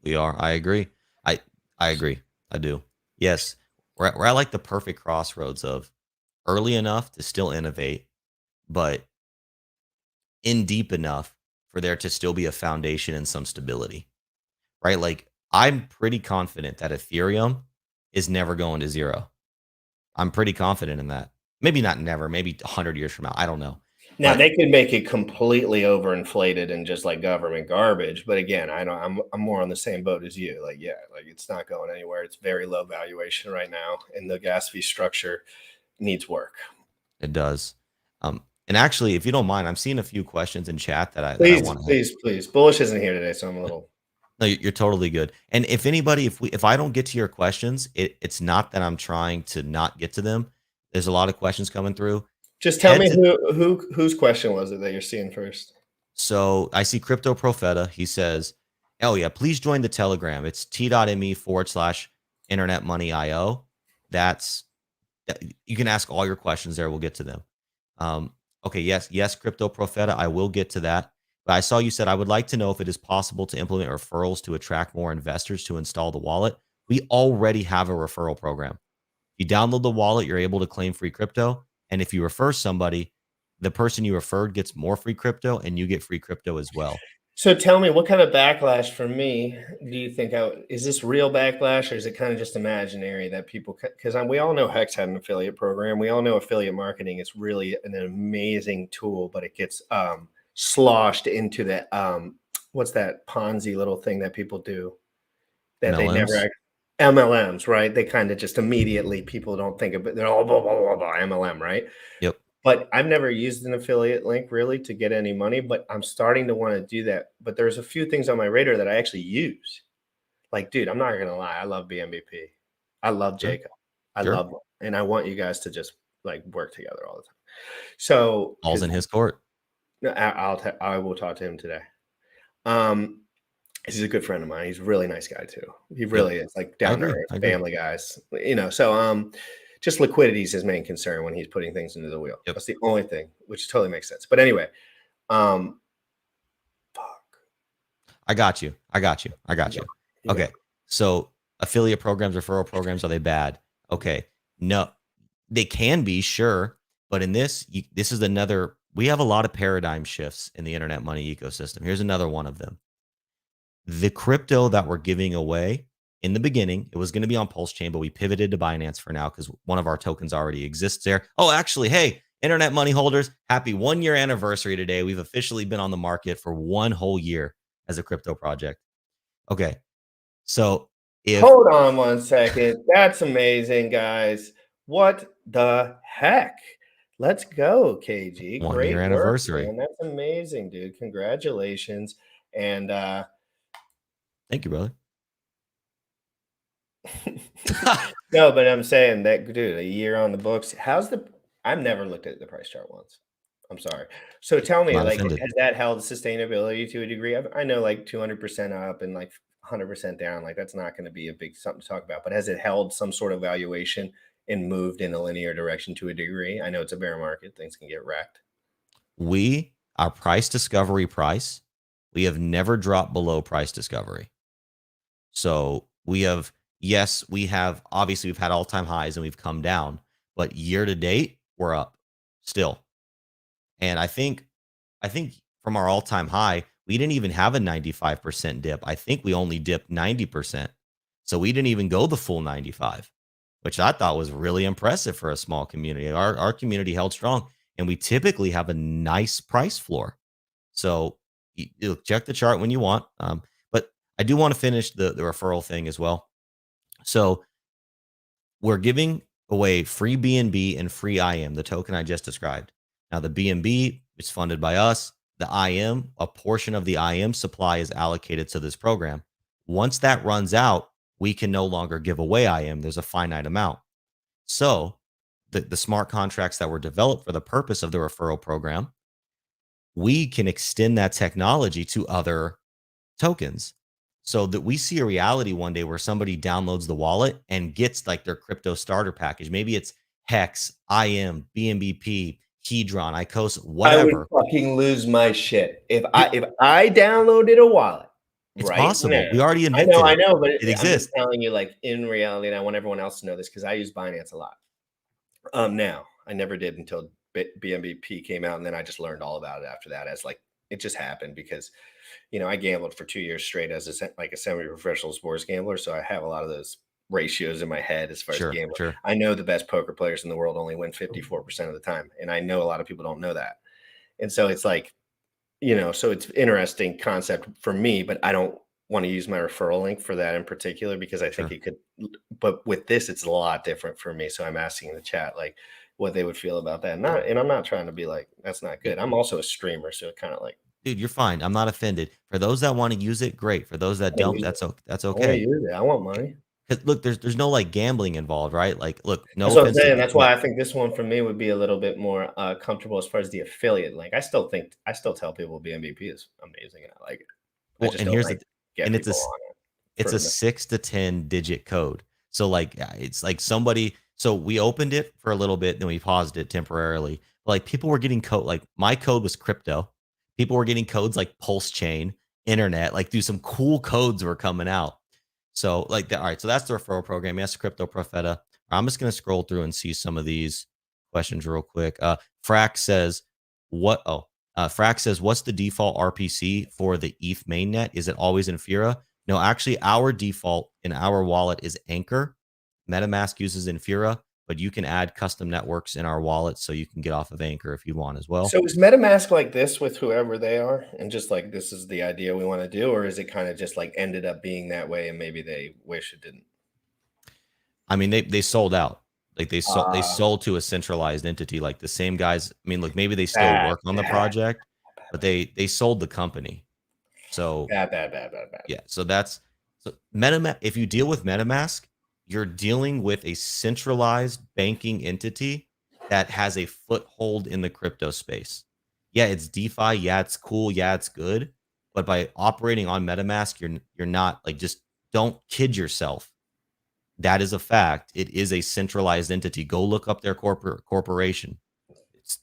We are. I agree. I agree. I do. Yes. We're at like the perfect crossroads of early enough to still innovate, but in deep enough for there to still be a foundation and some stability, right? Like, I'm pretty confident that Ethereum is never going to zero. I'm pretty confident in that. Maybe not never, maybe 100 years from now. I don't know. Now But they could make it completely overinflated and just like government garbage. But again, I'm more on the same boat as you. Like, yeah, like it's not going anywhere. It's very low valuation right now, and the gas fee structure needs work. it does. And actually, if you don't mind, I'm seeing a few questions in chat that I Please, want to. please. Bullish isn't here today, so I'm a little. No, you're totally good. And if anybody, if I don't get to your questions, it's not that I'm trying to not get to them. There's a lot of questions coming through. Just tell me whose question was it that you're seeing first. So I see Crypto Profeta. He says, "Oh yeah, please join the Telegram. It's t.me/Internet Money IO. You can ask all your questions there. We'll get to them." Okay, yes, Crypto Profeta. I will get to that. But I saw you said, I would like to know if it is possible to implement referrals to attract more investors to install the wallet. We already have a referral program. You download the wallet, you're able to claim free crypto. And if you refer somebody, the person you referred gets more free crypto and you get free crypto as well. So tell me, what kind of backlash for me do you think? Is this real backlash, or is it kind of just imaginary that people? Because we all know Hex had an affiliate program. We all know affiliate marketing is really an amazing tool, but it gets sloshed into that. What's that Ponzi little thing that people do that MLMs? They never MLMs, right? They kind of just immediately, people don't think of it. They're all blah, blah, blah, blah, MLM, right? Yep. But I've never used an affiliate link really to get any money, but I'm starting to want to do that. But there's a few things on my radar that I actually use. Like, dude, I'm not going to lie. I love BMBP. I love Jacob. I love them. And I want you guys to just like work together all the time. So all's in his court. I will talk to him today. He's a good friend of mine. He's a really nice guy too. He really is, like down to earth, family guys, so just liquidity is his main concern when he's putting things into the wheel. Yep. That's the only thing, which totally makes sense. But anyway, fuck. I got you. Okay. So affiliate programs, referral programs, are they bad? Okay. No, they can be, sure. But in this is another, we have a lot of paradigm shifts in the internet money ecosystem. Here's another one of them. The crypto that we're giving away, in the beginning, it was going to be on Pulsechain, but we pivoted to Binance for now because one of our tokens already exists there. Oh, actually, hey, internet money holders, happy 1 year anniversary today. We've officially been on the market for 1 whole year as a crypto project. Okay. So hold on 1 second. That's amazing, guys. What the heck? Let's go, KG. 1 Great year anniversary. Man. That's amazing, dude. Congratulations. And thank you, brother. No, but I'm saying that, dude, a year on the books. I've never looked at the price chart once. I'm sorry. So tell I'm me, not like, offended. has that held sustainability to a degree? I know like 200% up and like 100% down, like that's not going to be a big something to talk about, but has it held some sort of valuation and moved in a linear direction to a degree? I know it's a bear market, things can get wrecked. Our price discovery price, we have never dropped below price discovery. So we have, yes, we have, obviously we've had all-time highs and we've come down, but year to date, we're up still. And I think from our all-time high, we didn't even have a 95% dip. I think we only dipped 90%. So we didn't even go the full 95, which I thought was really impressive for a small community. Our community held strong, and we typically have a nice price floor. So you'll check the chart when you want. But I do want to finish the referral thing as well. So we're giving away free BNB and free IM, the token I just described. Now the BNB is funded by us. The IM, a portion of the IM supply is allocated to this program. Once that runs out, we can no longer give away IM. There's a finite amount. So the smart contracts that were developed for the purpose of the referral program, we can extend that technology to other tokens so that we see a reality one day where somebody downloads the wallet and gets like their crypto starter package. Maybe it's Hex, IM, BNBP, Hedron, ICOS, I whatever. would fucking lose my shit if I downloaded a wallet. It's Right possible. now. We already invented I it. know, but It I'm exists. just telling you, like in reality, and I want everyone else to know this because I use Binance a lot. Now I never did until BNBP came out, and then I just learned all about it after that. As like it just happened because, I gambled for 2 years straight as a semi-professional sports gambler, so I have a lot of those ratios in my head as far as gambling. Sure. I know the best poker players in the world only win 54% of the time, and I know a lot of people don't know that, and so it's like, so it's interesting concept for me, but I don't want to use my referral link for that in particular because I think it could, but with this, it's a lot different for me. So I'm asking in the chat, like what they would feel about that. And I'm not trying to be like, that's not good. I'm also a streamer. So it kind of like, Dude, you're fine. I'm not offended. For those that want to use it, great. For those that don't, that's okay. I want money. Look, there's no like gambling involved, right? Like, look, no That's what I'm offense. saying. That's why I think this one for me would be a little bit more comfortable as far as the affiliate link. I still tell people BNBP is amazing and I like it. Well, and here's the get and people on it. it's a 6 to 10 digit code. So like it's like somebody. So we opened it for a little bit, then we paused it temporarily. Like people were getting code. Like my code was crypto. People were getting codes like Pulsechain, internet. Like, dude, some cool codes were coming out. So like that. All right. So that's the referral program. Yes, Crypto Profeta. I'm just gonna scroll through and see some of these questions real quick. Frax says, "What? Oh, Frax says, what's the default RPC for the ETH mainnet? Is it always Infura? No, actually, our default in our wallet is Anchor. MetaMask uses Infura, but you can add custom networks in our wallet so you can get off of Anchor if you want as well. So is MetaMask like this with whoever they are and just like this is the idea we want to do, or is it kind of just like ended up being that way and maybe they wish it didn't? I mean, they sold out. Like they sold to a centralized entity, like the same guys. I mean, look, maybe they still work on the project, but they sold the company. So bad. Yeah, so MetaMask. If you deal with MetaMask, you're dealing with a centralized banking entity that has a foothold in the crypto space. Yeah, it's DeFi. Yeah, it's cool. Yeah, it's good. But by operating on MetaMask, you're not like, just don't kid yourself. That is a fact. It is a centralized entity. Go look up their corporation.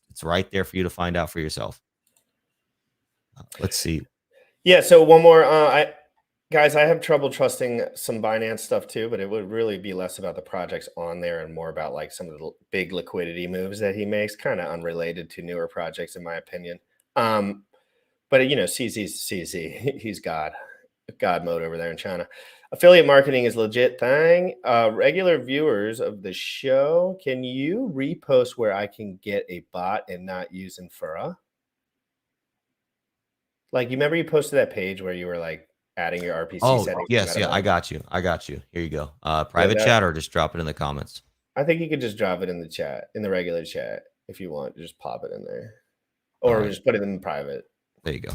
It's right there for you to find out for yourself. Let's see. Yeah. So one more. Guys, I have trouble trusting some Binance stuff too, but it would really be less about the projects on there and more about like some of the big liquidity moves that he makes, kind of unrelated to newer projects, in my opinion. But CZ's CZ, he's God mode over there in China. Affiliate marketing is legit thing. Regular viewers of the show, can you repost where I can get a bot and not use Infura? Like, you remember you posted that page where you were like adding your RPC settings? Yes, yeah, I got you. Here you go. Private chat, or just drop it in the comments. I think you could just drop it in the chat, in the regular chat, if you want. Just pop it in there, or just put it in private. There you go.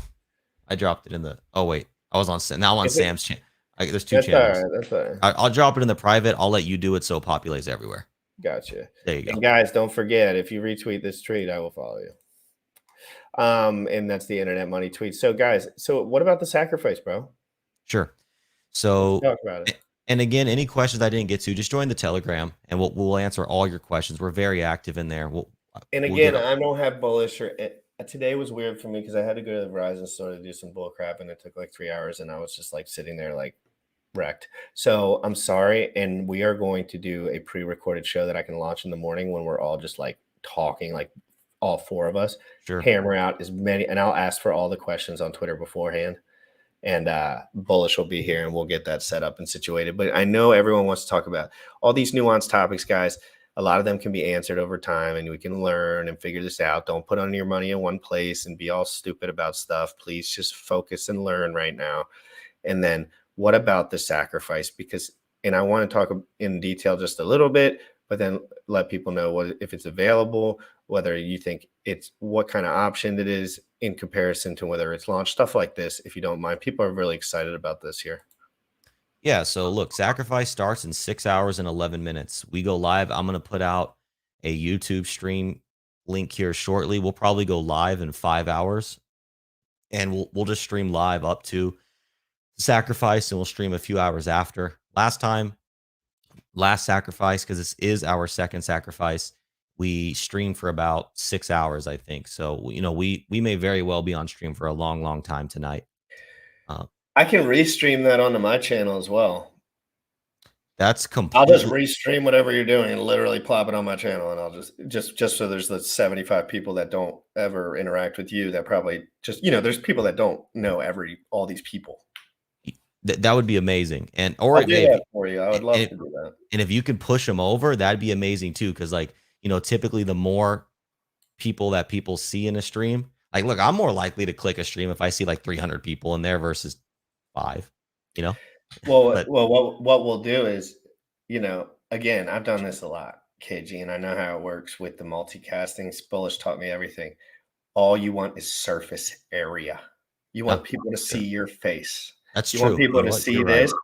I dropped it in the. Oh wait, I was on. Now I'm on Sam's channel. There's two channels. That's all right. I'll drop it in the private. I'll let you do it so it populates everywhere. Gotcha. There you go. And guys, don't forget, if you retweet this tweet, I will follow you. And that's the internet money tweet. So guys, so what about the sacrifice, bro? Sure. Let's So, talk about it. and again, any questions I didn't get to, just join the Telegram, and we'll answer all your questions. We're very active in there. And we'll again, get I don't have bullish or today was weird for me because I had to go to the Verizon store to do some bull crap, and it took like 3 hours, and I was just like sitting there like wrecked. So I'm sorry, and we are going to do a pre-recorded show that I can launch in the morning when we're all just like talking, like all 4 of us. sure. Hammer out as many, and I'll ask for all the questions on Twitter beforehand. And Bullish will be here, and we'll get that set up and situated. But I know everyone wants to talk about all these nuanced topics, guys. A lot of them can be answered over time, and we can learn and figure this out. Don't put on your money in one place and be all stupid about stuff. Please just focus and learn right now. And then what about the sacrifice? Because, and I want to talk in detail just a little bit, but then let people know what if it's available, whether you think it's what kind of option it is in comparison to whether it's launched, stuff like this. If you don't mind, people are really excited about this here. Yeah, so look, sacrifice starts in 6 hours and 11 minutes. We go live. I'm going to put out a YouTube stream link here shortly. We'll probably go live in 5 hours, and we'll just stream live up to sacrifice, and we'll stream a few hours after. Last sacrifice, because this is our second sacrifice, we streamed for about 6 hours, I think. So, you know, we may very well be on stream for a long, long time tonight. I can restream that onto my channel as well. That's I'll completely. just restream whatever you're doing and literally plop it on my channel, and I'll just so there's the 75 people that don't ever interact with you that probably just, you know, there's people that don't know all these people. That would be amazing. And I'll do that for you. I would love to do that. And if you can push them over, that'd be amazing too. Cause like, you know, typically the more people that people see in a stream, like, look, I'm more likely to click a stream if I see like 300 people in there versus 5, you know? Well, But- what we'll do is, you know, again, I've done this a lot, KG, and I know how it works with the multicasting. Bullish taught me everything. All you want is surface area. You want people to see your face. That's You true. want people You know to what? see You're right. this.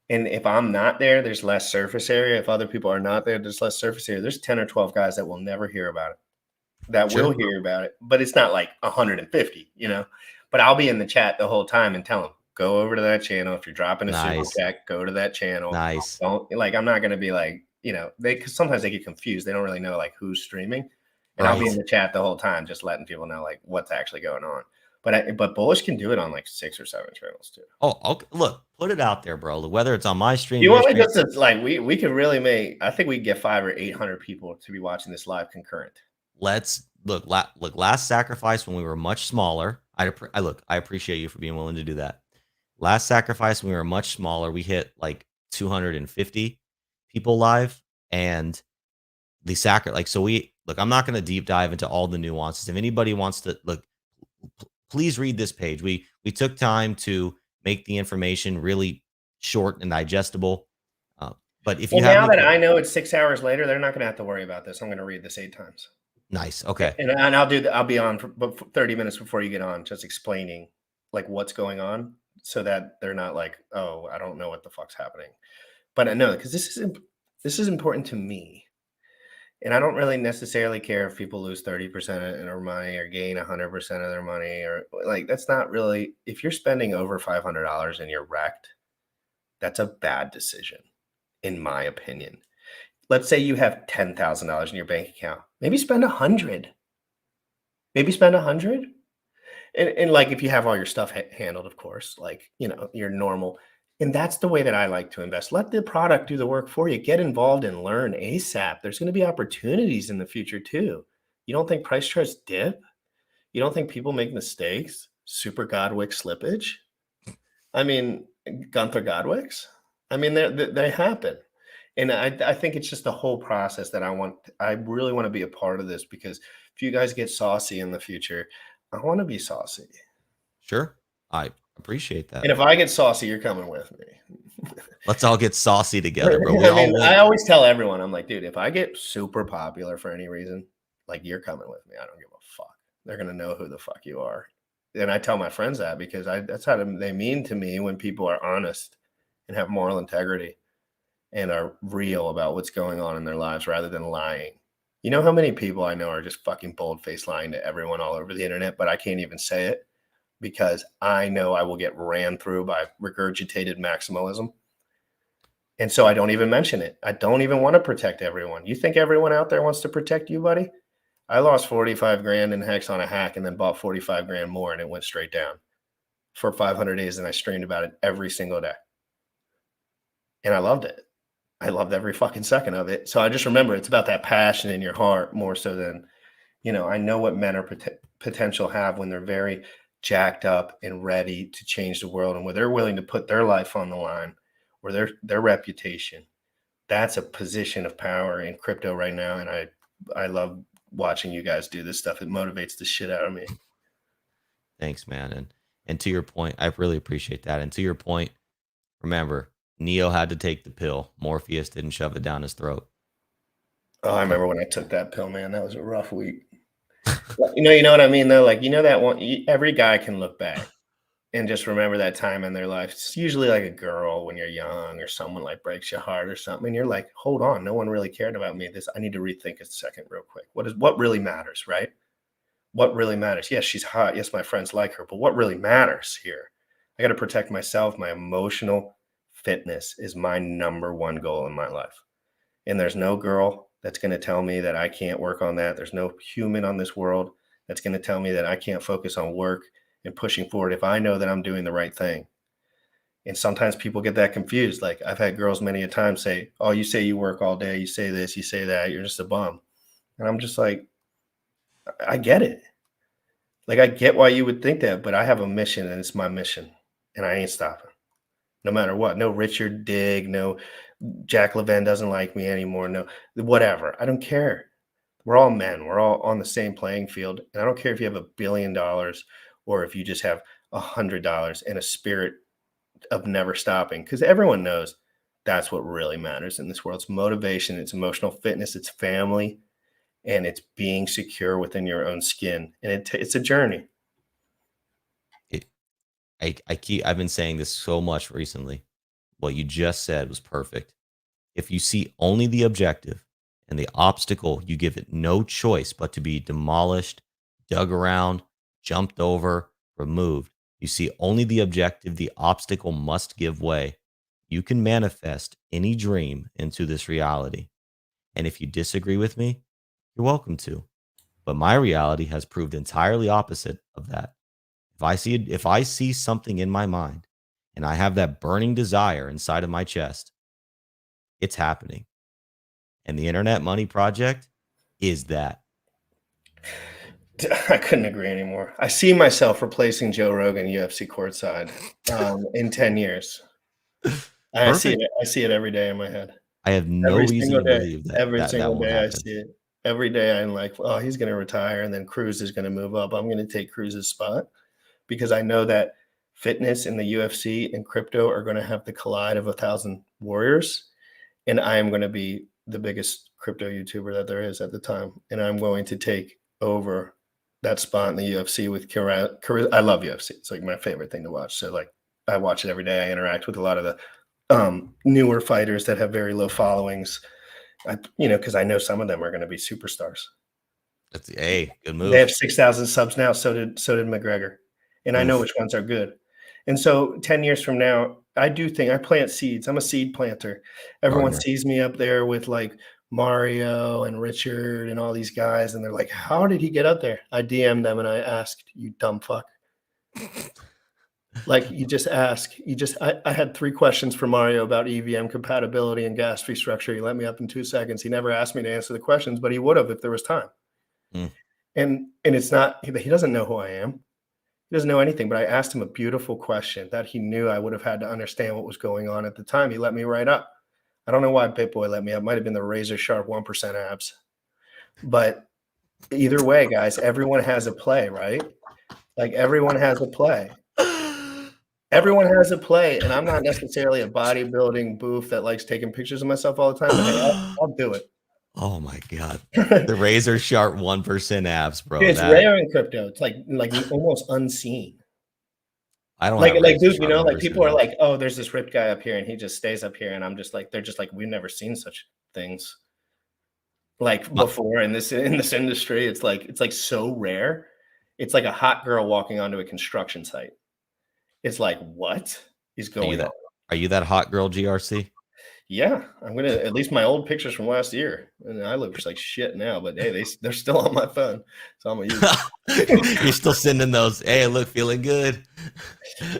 And if I'm not there, there's less surface area. If other people are not there, there's less surface area. There's 10 or 12 guys that will never hear about it, that Sure. will hear about it, but it's not like 150, you know. But I'll be in the chat the whole time and tell them, go over to that channel. If you're dropping a super Nice. chat, go to that channel. Nice. Don't, like, I'm not going to be like, you know, cause sometimes they get confused. They don't really know like who's streaming. And I'll be Right. in the chat the whole time, just letting people know like what's actually going on. But Bullish can do it on like 6 or 7 channels too. Oh, okay. Look, put it out there, bro. Whether it's on my stream, You your want me stream, just to, like, we could really make, I think we can get 500 or 800 people to be watching this live concurrent. let's look. Look, last sacrifice when we were much smaller. I appreciate you for being willing to do that. Last sacrifice when we were much smaller, we hit like 250 people live, and the so we look. I'm not going to deep dive into all the nuances. If anybody wants to look, please read this page. We took time to make the information really short and digestible. But if you now have that I know it's 6 hours later, they're not going to have to worry about this. I'm going to read this 8 times. nice, okay, And I'll be on for 30 minutes before you get on, just explaining like what's going on, so that they're not like, oh, I don't know what the fuck's happening. But I know, because this is important to me. And I don't really necessarily care if people lose 30% of their money or gain 100% of their money, or like, that's not really, if you're spending over $500 and you're wrecked, that's a bad decision, in my opinion. Let's say you have $10,000 in your bank account. Maybe spend 100. Maybe spend 100. And like, if you have all your stuff handled, of course, like, you know, you're normal. And that's the way that I like to invest. Let the product do the work for you. Get involved and learn ASAP. There's going to be opportunities in the future too. You don't think price charts dip? You don't think people make mistakes? Super Godwick slippage? I mean, Gunther Godwicks? I mean, they happen. And I think it's just the whole process that I really want to be a part of this, because if you guys get saucy in the future, I want to be saucy. sure, I appreciate that. And if I get saucy, you're coming with me. Let's all get saucy together, bro. I always tell everyone, I'm like, dude, if I get super popular for any reason, like, you're coming with me. I don't give a fuck. They're going to know who the fuck you are. And I tell my friends that, because that's how they mean to me, when people are honest and have moral integrity and are real about what's going on in their lives rather than lying. You know how many people I know are just fucking bold-faced lying to everyone all over the internet, but I can't even say it because I know I will get ran through by regurgitated maximalism. And so I don't even mention it. I don't even want to protect everyone. You think everyone out there wants to protect you, buddy? I lost 45 grand in Hex on a hack and then bought 45 grand more and it went straight down for 500 days. And I streamed about it every single day. And I loved it. I loved every fucking second of it. So I just remember it's about that passion in your heart more so than, you know, I know what men are potential have when they're very jacked up and ready to change the world and where they're willing to put their life on the line or their reputation. That's a position of power in crypto right now. And I love watching you guys do this stuff. It motivates the shit out of me. Thanks, man. And to your point, I really appreciate that. And to your point, remember, Neo had to take the pill. Morpheus didn't shove it down his throat. Oh, I remember when I took that pill, man. That was a rough week. You know what I mean, though? Like, you know that one, every guy can look back and just remember that time in their life. It's usually like a girl when you're young or someone like breaks your heart or something. And you're like, hold on, no one really cared about me. I need to rethink a second real quick. What really matters, right? What really matters? Yes, she's hot. Yes, my friends like her. But what really matters here? I got to protect myself. My emotional fitness is my number one goal in my life. And there's no girl that's going to tell me that I can't work on that. There's no human on this world that's going to tell me that I can't focus on work and pushing forward if I know that I'm doing the right thing. And sometimes people get that confused. Like I've had girls many a time say, oh, you say you work all day. You say this, you say that. You're just a bum. And I'm just like, I get it. Like I get why you would think that, but I have a mission and it's my mission and I ain't stopping. No matter what. No Richard Digg, no Jack Levin doesn't like me anymore. No, whatever. I don't care. We're all men. We're all on the same playing field. And I don't care if you have $1 billion or if you just have $100 and a spirit of never stopping, because everyone knows that's what really matters in this world. It's motivation, it's emotional fitness, it's family, and it's being secure within your own skin. And it's a journey. I've been saying this so much recently. What you just said was perfect. If you see only the objective and the obstacle, you give it no choice but to be demolished, dug around, jumped over, removed. You see only the objective, the obstacle must give way. You can manifest any dream into this reality. And if you disagree with me, you're welcome to. But my reality has proved entirely opposite of that. If I see something in my mind and I have that burning desire inside of my chest, it's happening. And the Internet Money Project is that. I couldn't agree anymore. I see myself replacing Joe Rogan UFC courtside in 10 years. I see it every day in my head. I have no reason to believe that. Every single day I happen. see it. Every day I'm like, oh, he's going to retire and then Cruz is going to move up. I'm going to take Cruz's spot because I know that fitness in the UFC and crypto are going to have the collide of 1,000 warriors. And I am going to be the biggest crypto YouTuber that there is at the time. And I'm going to take over that spot in the UFC with I love UFC. It's like my favorite thing to watch. So like I watch it every day. I interact with a lot of the newer fighters that have very low followings. Because I know some of them are going to be superstars. Good move. They have 6,000 subs now. So did McGregor. And I know which ones are good. And so 10 years from now, I do think I plant seeds. I'm a seed planter. Everyone sees me up there with like Mario and Richard and all these guys. And they're like, how did he get up there? I DM'd them and I asked, you dumb fuck. Like you just ask. I had 3 questions for Mario about EVM compatibility and gas fee structure. He let me up in 2 seconds. He never asked me to answer the questions, but he would have if there was time. And it's not, he doesn't know who I am. He doesn't know anything, but I asked him a beautiful question that he knew I would have had to understand what was going on at the time. He let me right up. I don't know why BitBoy let me up. Might have been the razor sharp 1% abs. But either way, guys, everyone has a play, right? Like everyone has a play. Everyone has a play. And I'm not necessarily a bodybuilding boof that likes taking pictures of myself all the time. But hey, I'll do it. Oh my God. The razor sharp 1% abs, bro. It's rare in crypto. It's like almost unseen. I don't like dude, like people are like, oh, there's this ripped guy up here and he just stays up here. And I'm just like, they're just like, we've never seen such things. Like before in this industry, it's like so rare. It's like a hot girl walking onto a construction site. It's like, what is going on? Are you that hot girl, GRC? Yeah, I'm gonna at least my old pictures from last year, and I look like shit now. But hey, they're still on my phone, so I'm gonna use it. You're still sending those. Hey, look, feeling good.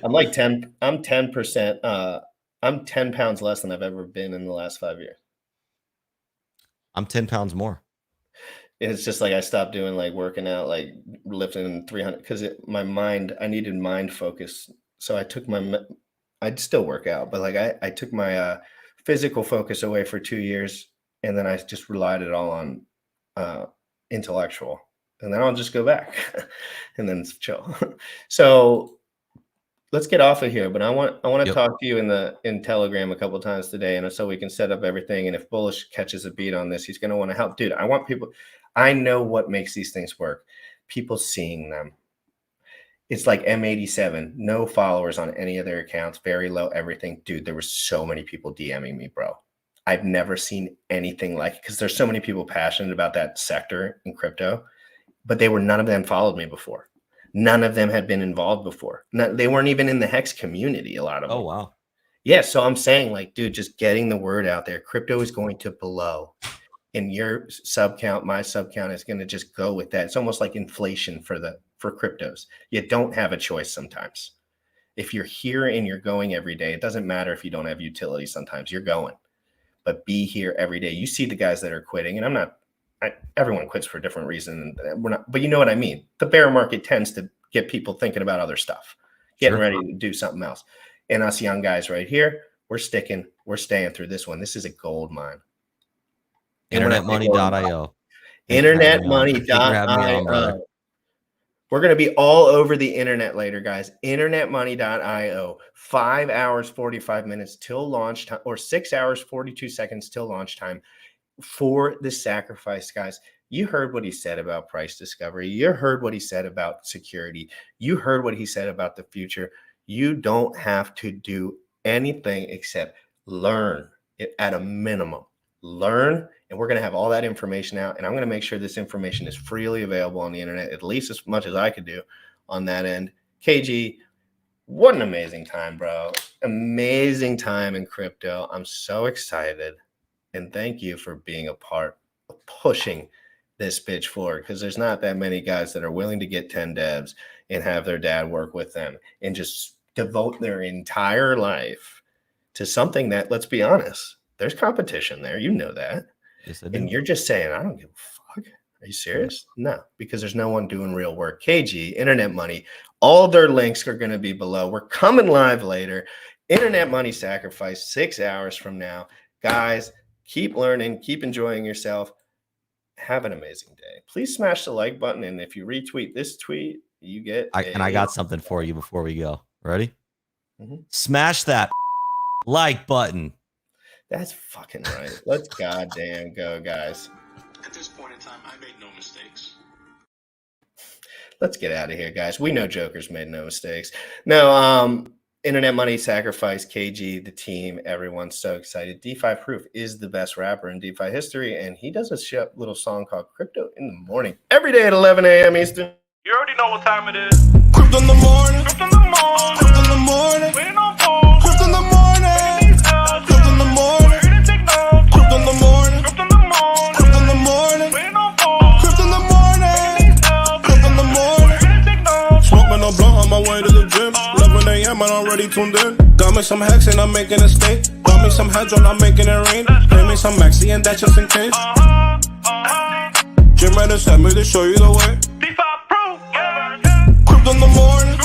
I'm like 10. I'm 10%. I'm 10 pounds less than I've ever been in the last 5 years. I'm 10 pounds more. It's just like I stopped doing like working out, like lifting 300 because my mind, I needed mind focus. So I took I'd still work out, but like I took my physical focus away for 2 years, and then I just relied it all on intellectual, and then I'll just go back and then chill. So let's get off of here, but I want to talk to you in Telegram a couple of times today, and so we can set up everything. And if Bullish catches a beat on this, he's going to want to help, dude. I want people. I know what makes these things work. People seeing them. It's like M87, no followers on any of their accounts, very low everything. Dude, there were so many people DMing me, bro. I've never seen anything like it because there's so many people passionate about that sector in crypto, but none of them followed me before. None of them had been involved before. They weren't even in the Hex community, a lot of them. Oh, wow. Yeah, so I'm saying, like, dude, just getting the word out there. Crypto is going to blow. And your sub count, my sub count is going to just go with that. It's almost like inflation for cryptos. You don't have a choice sometimes. If you're here and you're going every day, it doesn't matter if you don't have utility sometimes. You're going. But be here every day. You see the guys that are quitting, and everyone quits for a different reason. But you know what I mean? The bear market tends to get people thinking about other stuff, getting ready to do something else. And us young guys right here, we're staying through this one. This is a gold mine. Internetmoney.io. Internetmoney.io. We're going to be all over the internet later, guys. Internetmoney.io. 5 hours, 45 minutes till launch time, or 6 hours, 42 seconds till launch time for the sacrifice, guys. You heard what he said about price discovery. You heard what he said about security. You heard what he said about the future. You don't have to do anything except learn it at a minimum. Learn, and we're going to have all that information out, and I'm going to make sure this information is freely available on the internet, at least as much as I could do on that end. KG, what an amazing time, bro. Amazing time in crypto. I'm so excited, and thank you for being a part of pushing this bitch forward, because there's not that many guys that are willing to get 10 devs and have their dad work with them and just devote their entire life to something that, let's be honest, there's competition there. You know that. Yes, I do. And you're just saying, I don't give a fuck. Are you serious? No, because there's no one doing real work. KG, Internet Money, all their links are going to be below. We're coming live later. Internet Money Sacrifice, 6 hours from now. Guys, keep learning, keep enjoying yourself. Have an amazing day. Please smash the like button. And if you retweet this tweet, you get I got something for you before we go. Ready? Smash that like button. That's fucking right. Let's goddamn go, guys. At this point in time, I made no mistakes. Let's get out of here, guys. We know Joker's made no mistakes. No, Internet Money Sacrifice, KG, the team, everyone's so excited. DeFi Proof is the best rapper in DeFi history, and he does a little song called Crypto in the Morning every day at 11 a.m. Eastern. You already know what time it is. Crypto in the morning. Crypto in the morning. Crypto in the morning. Waiting on phone. Crypto in the morning. Crypto in the morning. Crypto in the morning. Crypto in the morning. Crypto in the morning. Waiting on phone. Crypto in the morning. Crypto in the morning. Smoking a blunt on my way to the gym. 11 a.m. and I'm already tuned in. Got me some hex and I'm making a stake. Got me some hedge on, I'm making it rain. Pay me some maxi and that's just in case. GymRatCrypto sent me to show you the way. DeFi Proof. Crypto in the morning.